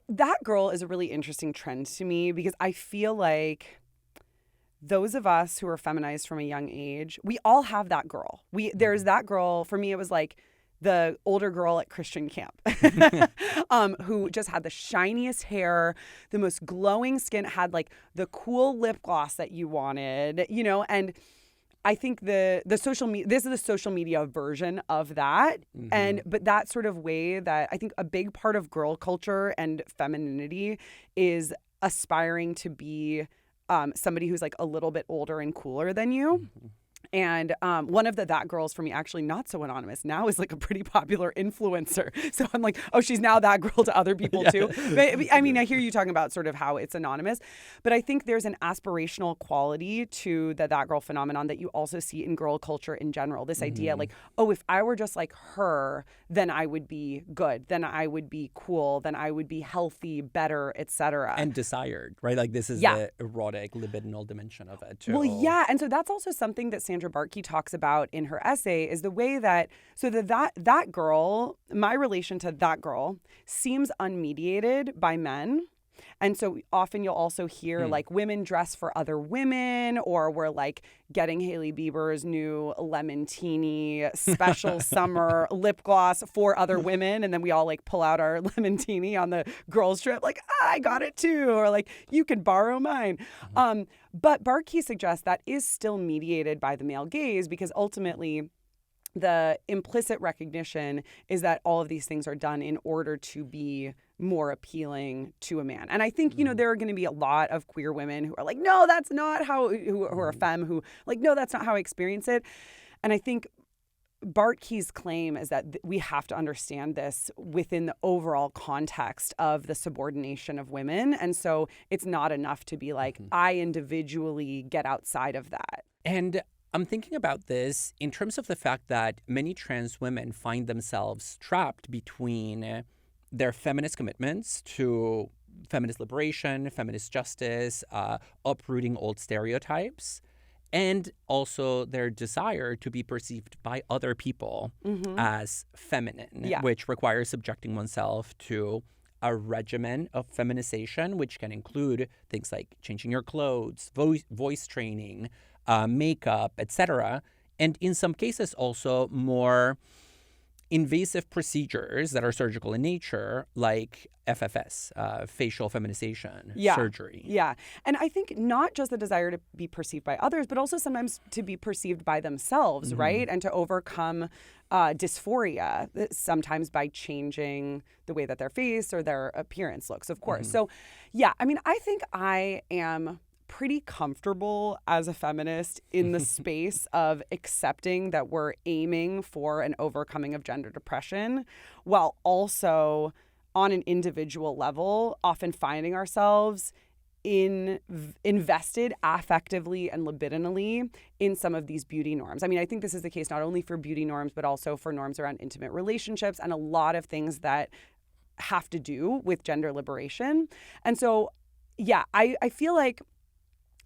That girl is a really interesting trend to me because I feel like those of us who are feminized from a young age, we all have that girl. There's that girl. For me, it was like the older girl at Christian camp who just had the shiniest hair, the most glowing skin, had like the cool lip gloss that you wanted, and I think this is the social media version of that. But that sort of way that I think a big part of girl culture and femininity is aspiring to be somebody who's like a little bit older and cooler than you. And one of that girls for me, actually not so anonymous, now is like a pretty popular influencer. So I'm like, oh, she's now that girl to other people too. But, I mean, I hear you talking about sort of how it's anonymous, but I think there's an aspirational quality to the that girl phenomenon that you also see in girl culture in general. This idea like, oh, if I were just like her, then I would be good, then I would be cool, then I would be healthy, better, etc. And desired, right? Like this is the erotic, libidinal dimension of it too. Well, yeah. And so that's also something that Sandra Bartky talks about in her essay is the way that that girl, my relation to that girl seems unmediated by men. And so often you'll also hear like women dress for other women, or we're like getting Hailey Bieber's new Lemon-Teeny special summer lip gloss for other women. And then we all like pull out our Lemon-Teeny on the girls trip, like, I got it too. Or like, you can borrow mine. But Bartky suggests that is still mediated by the male gaze, because ultimately the implicit recognition is that all of these things are done in order to be more appealing to a man. And I think, you know, there are going to be a lot of queer women who are like, no, that's not how, who are femme, who like, no, that's not how I experience it. And I think Bartky's claim is that we have to understand this within the overall context of the subordination of women. And so it's not enough to be like, I individually get outside of that. And I'm thinking about this in terms of the fact that many trans women find themselves trapped between their feminist commitments to feminist liberation, feminist justice, uprooting old stereotypes, and also their desire to be perceived by other people as feminine, which requires subjecting oneself to a regimen of feminization, which can include things like changing your clothes, voice training, makeup, etc. And in some cases also more invasive procedures that are surgical in nature, like FFS, facial feminization surgery. Yeah. And I think not just the desire to be perceived by others, but also sometimes to be perceived by themselves, right? And to overcome dysphoria, sometimes by changing the way that their face or their appearance looks, of course. So, yeah, I mean, I think I am pretty comfortable as a feminist in the space of accepting that we're aiming for an overcoming of gender depression, while also on an individual level often finding ourselves invested affectively and libidinally in some of these beauty norms. I mean, I think this is the case not only for beauty norms, but also for norms around intimate relationships and a lot of things that have to do with gender liberation. And so, yeah, I feel like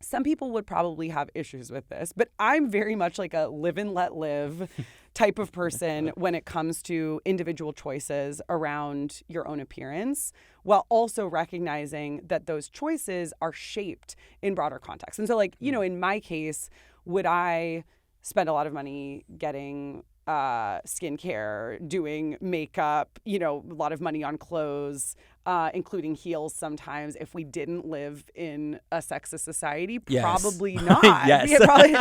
some people would probably have issues with this, but I'm very much like a live and let live type of person when it comes to individual choices around your own appearance, while also recognizing that those choices are shaped in broader context. And so, like, you know, in my case, would I spend a lot of money getting skincare, doing makeup, you know, a lot of money on clothes, including heels sometimes, if we didn't live in a sexist society? Probably not. Yes. Yeah, probably.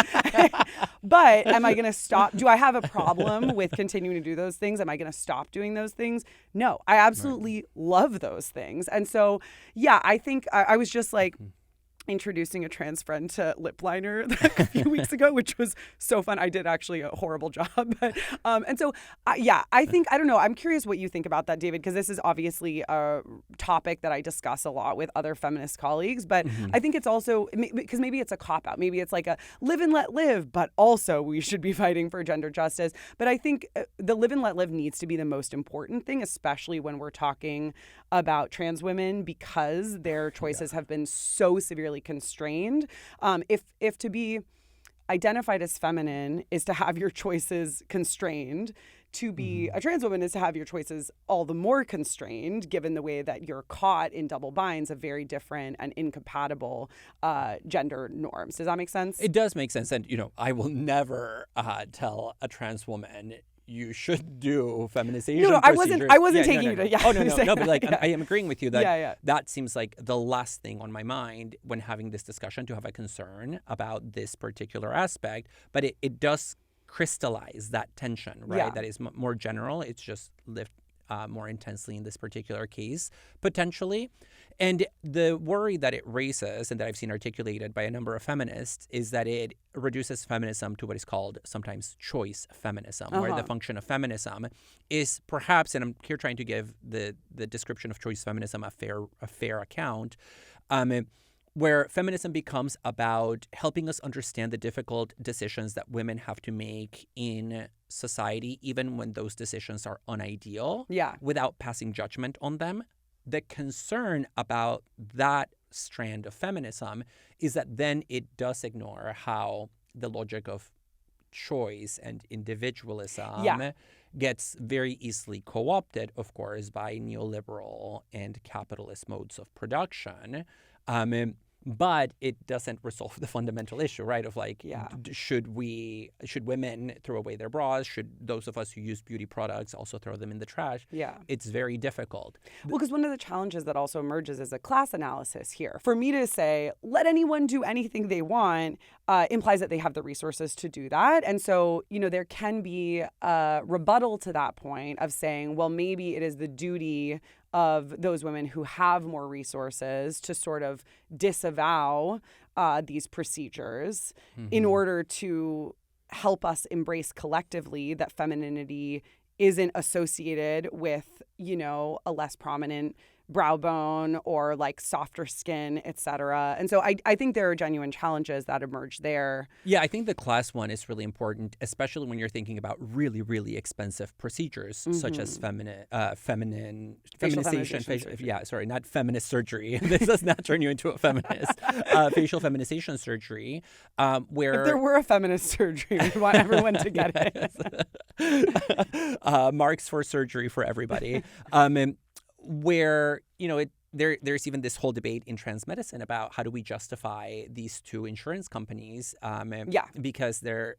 But am I going to stop? Do I have a problem with continuing to do those things? Am I going to stop doing those things? No, I absolutely love those things. And so, yeah, I think I was just like, introducing a trans friend to lip liner a few weeks ago, which was so fun. I did actually a horrible job. But, and so, I think, I don't know, I'm curious what you think about that, David, because this is obviously a topic that I discuss a lot with other feminist colleagues. But I think it's also, because maybe it's a cop-out. Maybe it's like a live and let live, but also we should be fighting for gender justice. But I think the live and let live needs to be the most important thing, especially when we're talking about trans women, because their choices have been so severely constrained. If to be identified as feminine is to have your choices constrained, to be a trans woman is to have your choices all the more constrained, given the way that you're caught in double binds of very different and incompatible gender norms. Does that make sense? It does make sense. And, you know, I will never tell a trans woman you should do feminization. No, I wasn't taking you to. Yeah. Oh no. But like, I am agreeing with you that that seems like the last thing on my mind when having this discussion, to have a concern about this particular aspect. But it does crystallize that tension, right? Yeah. That is more general. It's just lived more intensely in this particular case, potentially. And the worry that it raises, and that I've seen articulated by a number of feminists, is that it reduces feminism to what is called sometimes choice feminism, where the function of feminism is perhaps, and I'm here trying to give the description of choice feminism a fair account, where feminism becomes about helping us understand the difficult decisions that women have to make in society, even when those decisions are unideal, without passing judgment on them. The concern about that strand of feminism is that then it does ignore how the logic of choice and individualism Yeah. gets very easily co-opted, of course, by neoliberal and capitalist modes of production. But it doesn't resolve the fundamental issue, right? Of like, Yeah. should women throw away their bras? Should those of us who use beauty products also throw them in the trash? Yeah. It's very difficult. Well, because one of the challenges that also emerges is a class analysis here. For me to say, let anyone do anything they want, implies that they have the resources to do that. And so, there can be a rebuttal to that point of saying, well, maybe it is the duty of those women who have more resources to sort of disavow these procedures in order to help us embrace collectively that femininity isn't associated with, a less prominent brow bone or like softer skin, et cetera. And so I think there are genuine challenges that emerge there. Yeah, I think the class one is really important, especially when you're thinking about really, really expensive procedures such as feminization. Not feminist surgery. This does not turn you into a feminist. Facial feminization surgery, where If there were a feminist surgery, we want everyone to get it. marks for surgery for everybody. Where, there's even this whole debate in trans medicine about how do we justify these two insurance companies because they're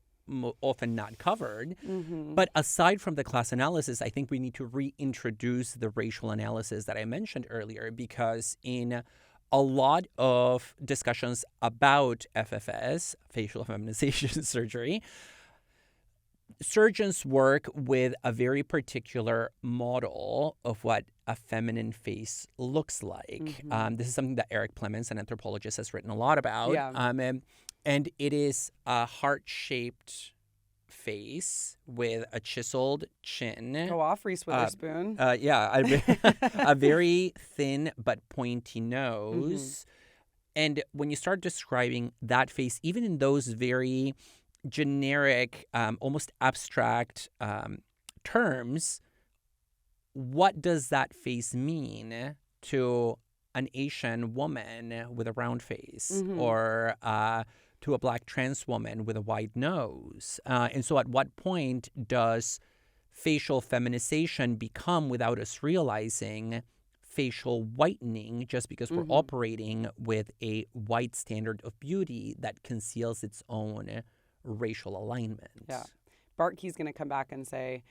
often not covered. But aside from the class analysis, I think we need to reintroduce the racial analysis that I mentioned earlier, because in a lot of discussions about FFS, facial feminization surgery, surgeons work with a very particular model of what a feminine face looks like. This is something that Eric Plemons, an anthropologist, has written a lot about. Yeah. And it is a heart-shaped face with a chiseled chin. Go off, Reese Witherspoon. A very thin but pointy nose. And when you start describing that face, even in those very generic, almost abstract terms, what does that face mean to an Asian woman with a round face or to a Black trans woman with a wide nose? And so at what point does facial feminization become, without us realizing, facial whitening just because we're operating with a white standard of beauty that conceals its own racial alignment? Yeah. Bartky's going to come back and say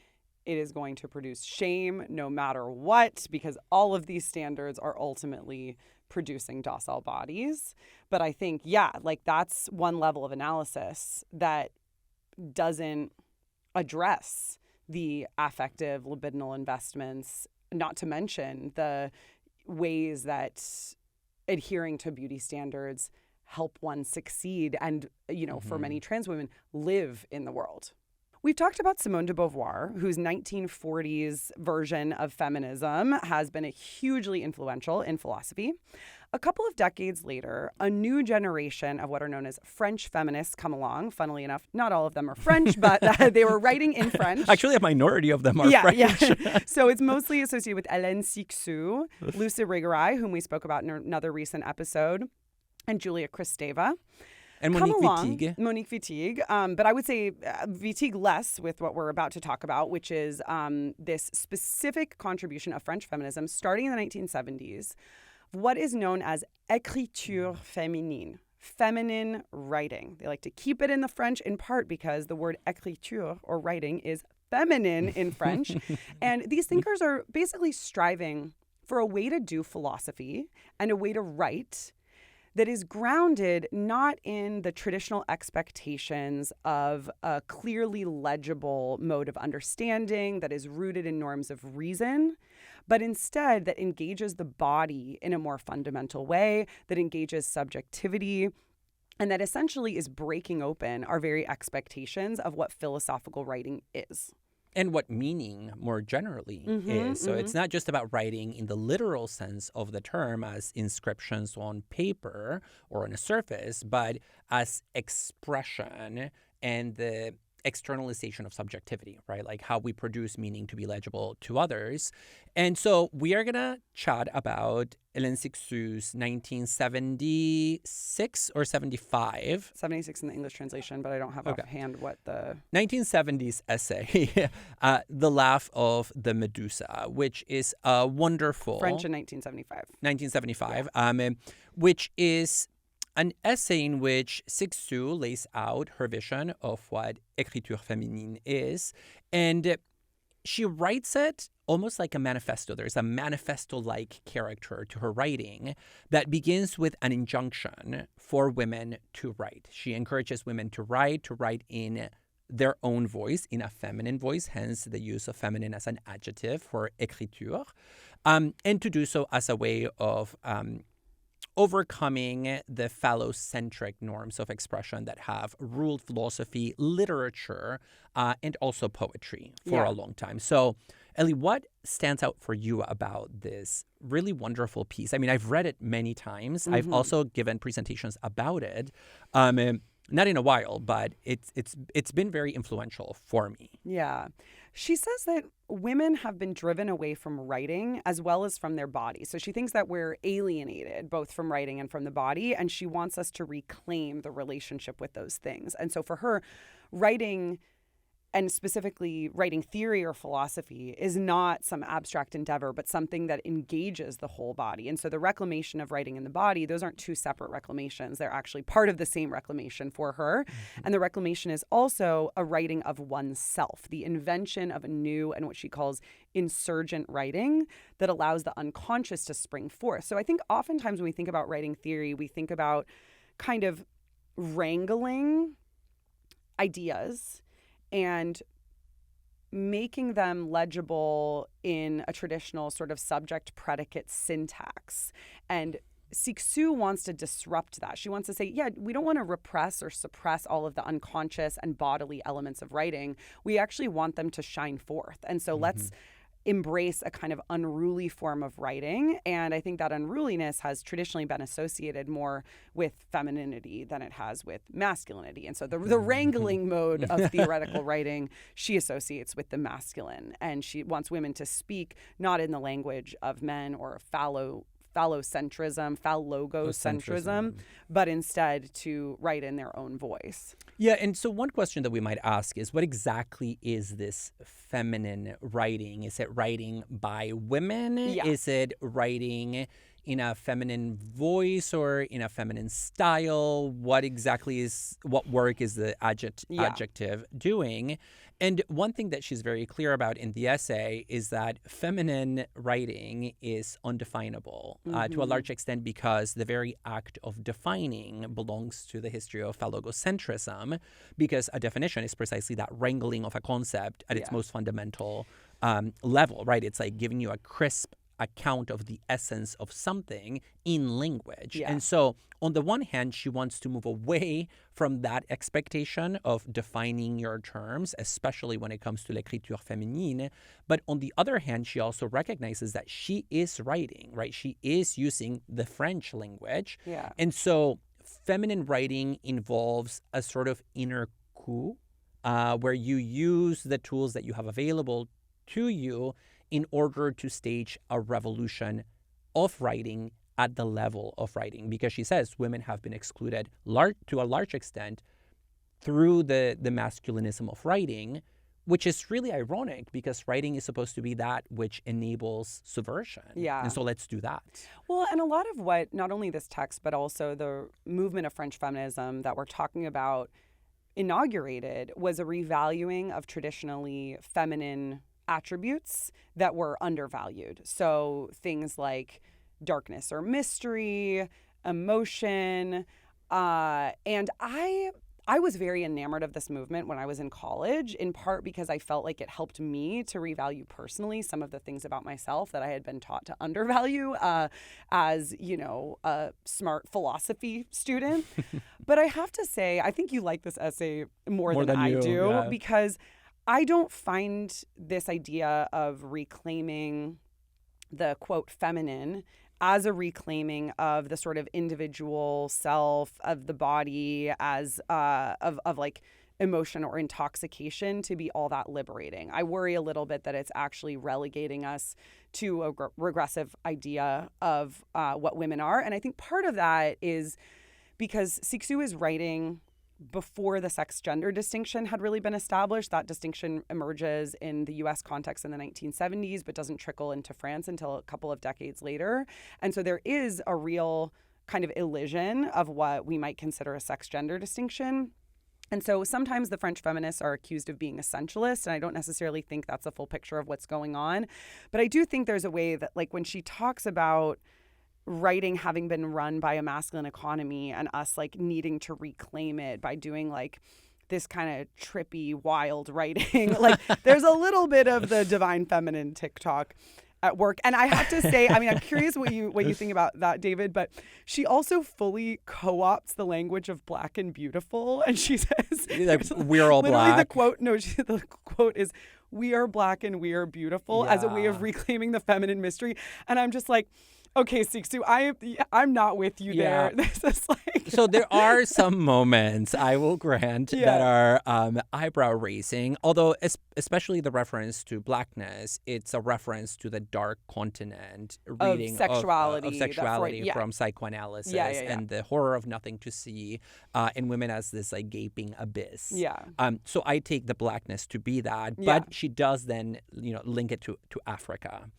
it is going to produce shame no matter what, because all of these standards are ultimately producing docile bodies. But I think, that's one level of analysis that doesn't address the affective libidinal investments, not to mention the ways that adhering to beauty standards help one succeed and, for many trans women, live in the world. We've talked about Simone de Beauvoir, whose 1940s version of feminism has been hugely influential in philosophy. A couple of decades later, a new generation of what are known as French feminists come along. Funnily enough, not all of them are French, but they were writing in French. Actually, a minority of them are French. Yeah. So it's mostly associated with Hélène Cixous, Luce Irigaray, whom we spoke about in another recent episode, and Julia Kristeva. And Monique Wittig. Monique Wittig. But I would say Wittig less with what we're about to talk about, which is this specific contribution of French feminism starting in the 1970s, what is known as écriture féminine, feminine writing. They like to keep it in the French in part because the word écriture, or writing, is feminine in French. And these thinkers are basically striving for a way to do philosophy and a way to write that is grounded not in the traditional expectations of a clearly legible mode of understanding that is rooted in norms of reason, but instead that engages the body in a more fundamental way, that engages subjectivity, and that essentially is breaking open our very expectations of what philosophical writing is. And what meaning more generally is. So it's not just about writing in the literal sense of the term as inscriptions on paper or on a surface, but as expression and the externalization of subjectivity, right? Like how we produce meaning to be legible to others. And so we are going to chat about Hélène Cixous' 1976 or 75. 76 in the English translation, but I don't have offhand what the... 1970s essay, The Laugh of the Medusa, which is a wonderful... French in 1975. 1975, which is an essay in which Cixous lays out her vision of what écriture féminine is. And she writes it almost like a manifesto. There's a manifesto-like character to her writing that begins with an injunction for women to write. She encourages women to write in their own voice, in a feminine voice, hence the use of feminine as an adjective for écriture, and to do so as a way of overcoming the phallocentric norms of expression that have ruled philosophy, literature, and also poetry for a long time. So, Ellie, what stands out for you about this really wonderful piece? I mean, I've read it many times. Mm-hmm. I've also given presentations about it. Not in a while, but it's been very influential for me. Yeah. She says that women have been driven away from writing as well as from their body. So she thinks that we're alienated both from writing and from the body, and she wants us to reclaim the relationship with those things. And so for her, writing, and specifically writing theory or philosophy, is not some abstract endeavor, but something that engages the whole body. And so the reclamation of writing in the body, those aren't two separate reclamations. They're actually part of the same reclamation for her. Mm-hmm. And the reclamation is also a writing of oneself, the invention of a new and what she calls insurgent writing that allows the unconscious to spring forth. So I think oftentimes when we think about writing theory, we think about kind of wrangling ideas and making them legible in a traditional sort of subject-predicate syntax. And Cixous wants to disrupt that. She wants to say, we don't want to repress or suppress all of the unconscious and bodily elements of writing. We actually want them to shine forth. And so let's embrace a kind of unruly form of writing. And I think that unruliness has traditionally been associated more with femininity than it has with masculinity. And so the wrangling mode of theoretical writing, she associates with the masculine. And she wants women to speak not in the language of men or phallogocentrism, but instead to write in their own voice. Yeah, and so one question that we might ask is, what exactly is this feminine writing? Is it writing by women? Yeah. Is it writing in a feminine voice or in a feminine style? What work is the adjective doing? And one thing that she's very clear about in the essay is that feminine writing is undefinable to a large extent because the very act of defining belongs to the history of phallogocentrism, because a definition is precisely that wrangling of a concept at its most fundamental level, right? It's like giving you a crisp account of the essence of something in language. Yeah. And so on the one hand, she wants to move away from that expectation of defining your terms, especially when it comes to l'écriture féminine. But on the other hand, she also recognizes that she is writing, right? She is using the French language. Yeah. And so feminine writing involves a sort of inner coup where you use the tools that you have available to you in order to stage a revolution of writing at the level of writing. Because she says women have been excluded to a large extent through the masculinism of writing, which is really ironic because writing is supposed to be that which enables subversion. Yeah. And so let's do that. Well, and a lot of what, not only this text, but also the movement of French feminism that we're talking about inaugurated was a revaluing of traditionally feminine attributes that were undervalued. So things like darkness or mystery, emotion, and I was very enamored of this movement when I was in college, in part because I felt like it helped me to revalue personally some of the things about myself that I had been taught to undervalue as, a smart philosophy student. But I have to say, I think you like this essay more than I do, because I don't find this idea of reclaiming the, quote, feminine as a reclaiming of the sort of individual self, of the body, as of like emotion or intoxication to be all that liberating. I worry a little bit that it's actually relegating us to a regressive idea of what women are. And I think part of that is because Cixous is writing before the sex-gender distinction had really been established. That distinction emerges in the U.S. context in the 1970s, but doesn't trickle into France until a couple of decades later. And so there is a real kind of elision of what we might consider a sex-gender distinction. And so sometimes the French feminists are accused of being essentialist, and I don't necessarily think that's a full picture of what's going on. But I do think there's a way that, like, when she talks about writing having been run by a masculine economy and us like needing to reclaim it by doing like this kind of trippy, wild writing, like there's a little bit of the divine feminine TikTok at work. And I have to say, I mean, I'm curious what you think about that, David, but she also fully co-opts the language of black and beautiful. And she says, like, we're all black. The quote is, "We are black and we are beautiful," as a way of reclaiming the feminine mystery. And I'm just like, okay, Cixous, I'm not with you there. This is like... So there are some moments, I will grant, that are eyebrow raising. Although, especially the reference to blackness, it's a reference to the dark continent reading of sexuality from psychoanalysis and the horror of nothing to see, and women as this like gaping abyss. So I take the blackness to be that, but she does then link it to Africa,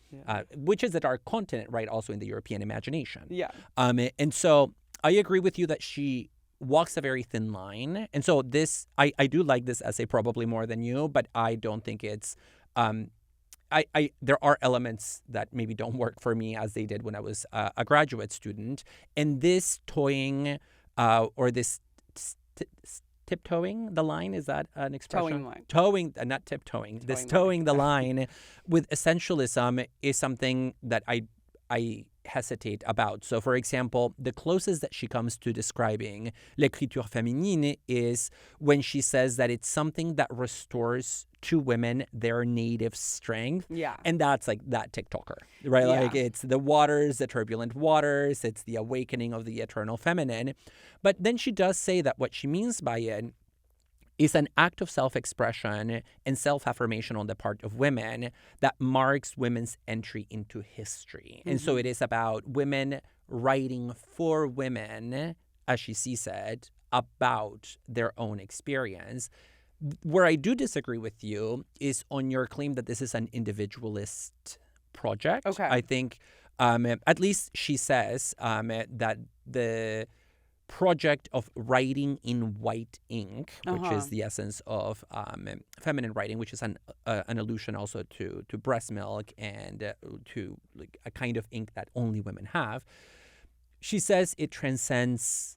which is a dark continent, right? Also in the European imagination. And so I agree with you that she walks a very thin line. And so this, I do like this essay probably more than you, but I don't think it's, there are elements that maybe don't work for me as they did when I was a graduate student. And this toying or this tiptoeing the line, is that an expression? Towing, not tiptoeing. This towing the line with essentialism is something that I hesitate about. So, for example, the closest that she comes to describing l'écriture féminine is when she says that it's something that restores to women their native strength. And that's like that TikToker, right? Like it's the waters, the turbulent waters, it's the awakening of the eternal feminine. But then she does say that what she means by it is an act of self-expression and self-affirmation on the part of women that marks women's entry into history. And so it is about women writing for women, as she sees it, about their own experience. Where I do disagree with you is on your claim that this is an individualist project. I think, at least she says that the project of writing in white ink, which is the essence of feminine writing, which is an allusion also to breast milk and to like a kind of ink that only women have. She says it transcends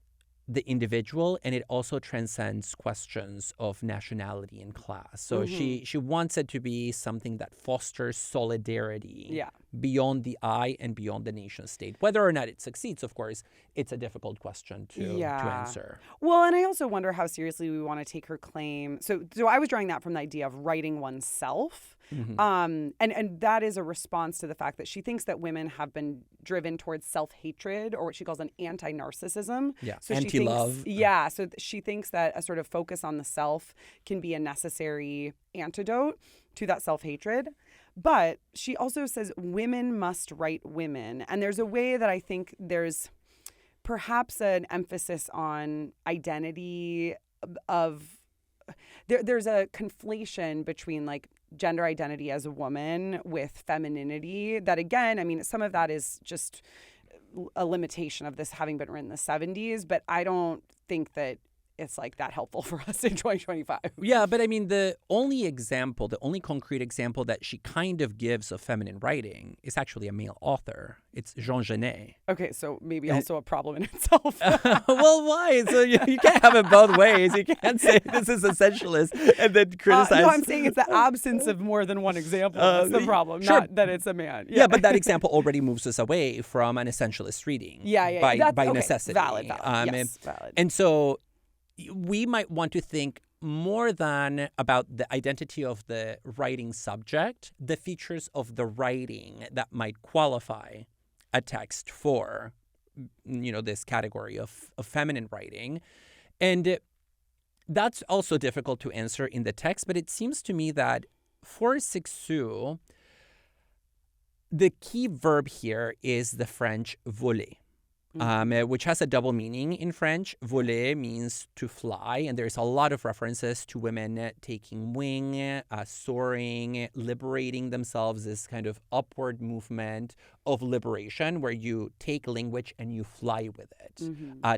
the individual and it also transcends questions of nationality and class. So she wants it to be something that fosters solidarity beyond the I and beyond the nation state. Whether or not it succeeds, of course, it's a difficult question to answer. Well, and I also wonder how seriously we want to take her claim. So I was drawing that from the idea of writing oneself. And that is a response to the fact that she thinks that women have been driven towards self-hatred, or what she calls an anti-narcissism. So anti-love. So she thinks that a sort of focus on the self can be a necessary antidote to that self-hatred. But she also says women must write women. And there's a way that I think there's perhaps an emphasis on identity of... There's a conflation between like gender identity as a woman with femininity that, again, I mean, some of that is just a limitation of this having been written in the 70s, but I don't think that it's like that helpful for us in 2025. Yeah, but I mean, the only concrete example that she kind of gives of feminine writing is actually a male author. It's Jean Genet. Okay, so maybe also a problem in itself. Well, why? So you can't have it both ways. You can't say this is essentialist and then criticize. No, I'm saying it's the absence of more than one example. That's the problem, not that it's a man. Yeah, but that example already moves us away from an essentialist reading. By necessity. Valid. Yes, valid. And so we might want to think more than about the identity of the writing subject, the features of the writing that might qualify a text for, this category of feminine writing. And That's also difficult to answer in the text, but it seems to me that for Cixous, the key verb here is the French voler, which has a double meaning in French. Voler means to fly, and there's a lot of references to women taking wing, soaring, liberating themselves, this kind of upward movement of liberation where you take language and you fly with it,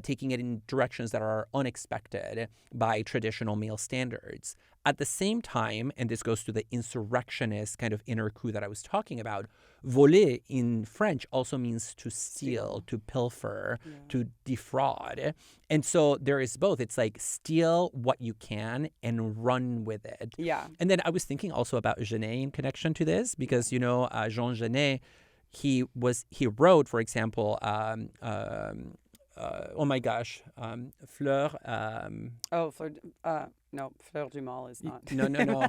taking it in directions that are unexpected by traditional male standards. At the same time, and this goes to the insurrectionist kind of inner coup that I was talking about, voler in French also means to steal, to pilfer, to defraud. And so there is both. It's like steal what you can and run with it. Yeah. And then I was thinking also about Genet in connection to this because, Jean Genet, he wrote, for example, oh my gosh, Fleur. Fleur du Mal is not. No.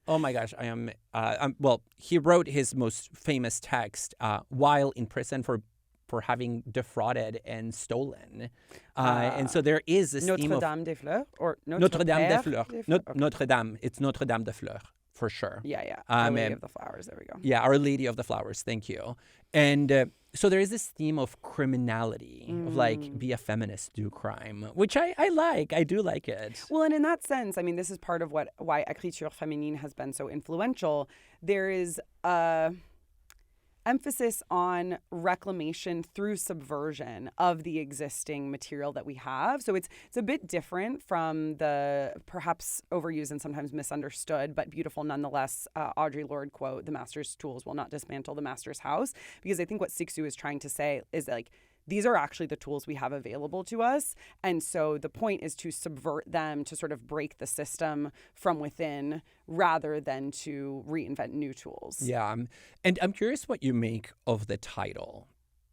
Oh my gosh, I am. Well, he wrote his most famous text while in prison for having defrauded and stolen, and so there is this theme of Notre-Dame des Fleurs or Notre-Dame des Fleurs. Okay. Notre-Dame. It's Notre-Dame des Fleurs. For sure. Yeah. Our Lady of the Flowers. There we go. Yeah, Our Lady of the Flowers. Thank you. And so there is this theme of criminality, of like, be a feminist, do crime, which I like. I do like it. Well, and in that sense, I mean, this is part of why écriture féminine has been so influential. There is a emphasis on reclamation through subversion of the existing material that we have. So it's a bit different from the perhaps overused and sometimes misunderstood, but beautiful nonetheless, Audre Lorde quote, "The master's tools will not dismantle the master's house." Because I think what Cixous is trying to say is like, these are actually the tools we have available to us. And so the point is to subvert them, to sort of break the system from within rather than to reinvent new tools. Yeah. And I'm curious what you make of the title,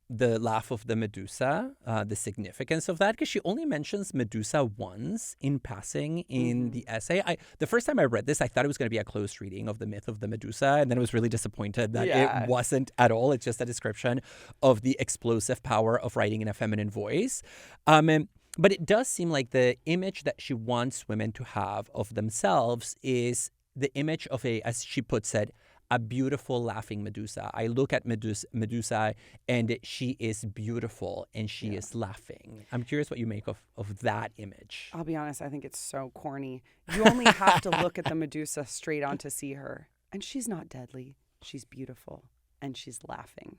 The Laugh of the Medusa, the significance of that, because she only mentions Medusa once in passing in the essay. The first time I read this, I thought it was going to be a close reading of the myth of the Medusa, and then I was really disappointed that it wasn't at all. It's just a description of the explosive power of writing in a feminine voice. But it does seem like the image that she wants women to have of themselves is the image of as she puts it, a beautiful laughing Medusa. I look at Medusa and she is beautiful and she is laughing. I'm curious what you make of that image. I'll be honest, I think it's so corny. You only have to look at the Medusa straight on to see her. And she's not deadly. She's beautiful. And she's laughing.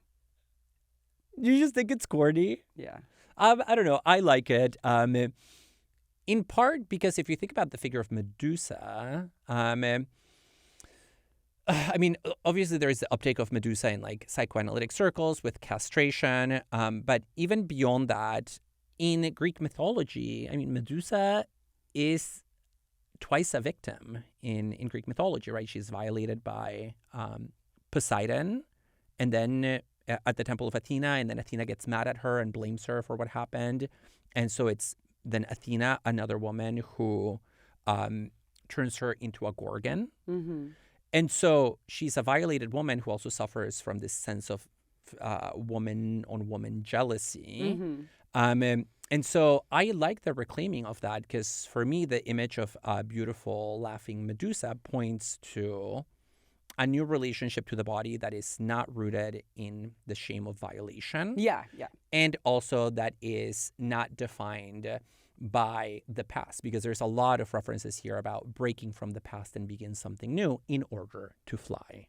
You just think it's corny? Yeah. I don't know. I like it. In part because if you think about the figure of Medusa, I mean, obviously there is the uptake of Medusa in like psychoanalytic circles with castration. But even beyond that, in Greek mythology, I mean, Medusa is twice a victim in Greek mythology, right? She's violated by Poseidon and then at the Temple of Athena, and then Athena gets mad at her and blames her for what happened. And so it's then Athena, another woman, who turns her into a gorgon. Mm-hmm. And so she's a violated woman who also suffers from this sense of woman-on-woman jealousy. Mm-hmm. And so I like the reclaiming of that because for me, the image of a beautiful, laughing Medusa points to a new relationship to the body that is not rooted in the shame of violation. Yeah. And also that is not defined by the past, because there's a lot of references here about breaking from the past and begin something new in order to fly.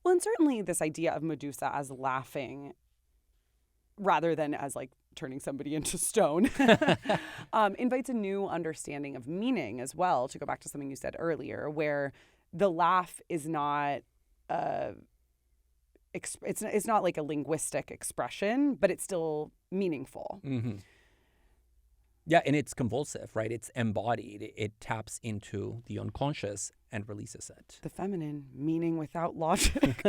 Well, and certainly this idea of Medusa as laughing rather than as like turning somebody into stone invites a new understanding of meaning as well, to go back to something you said earlier, where the laugh is not it's not like a linguistic expression, but it's still meaningful. Mm-hmm. Yeah, and it's convulsive, right? It's embodied. It taps into the unconscious and releases it. The feminine, meaning without logic.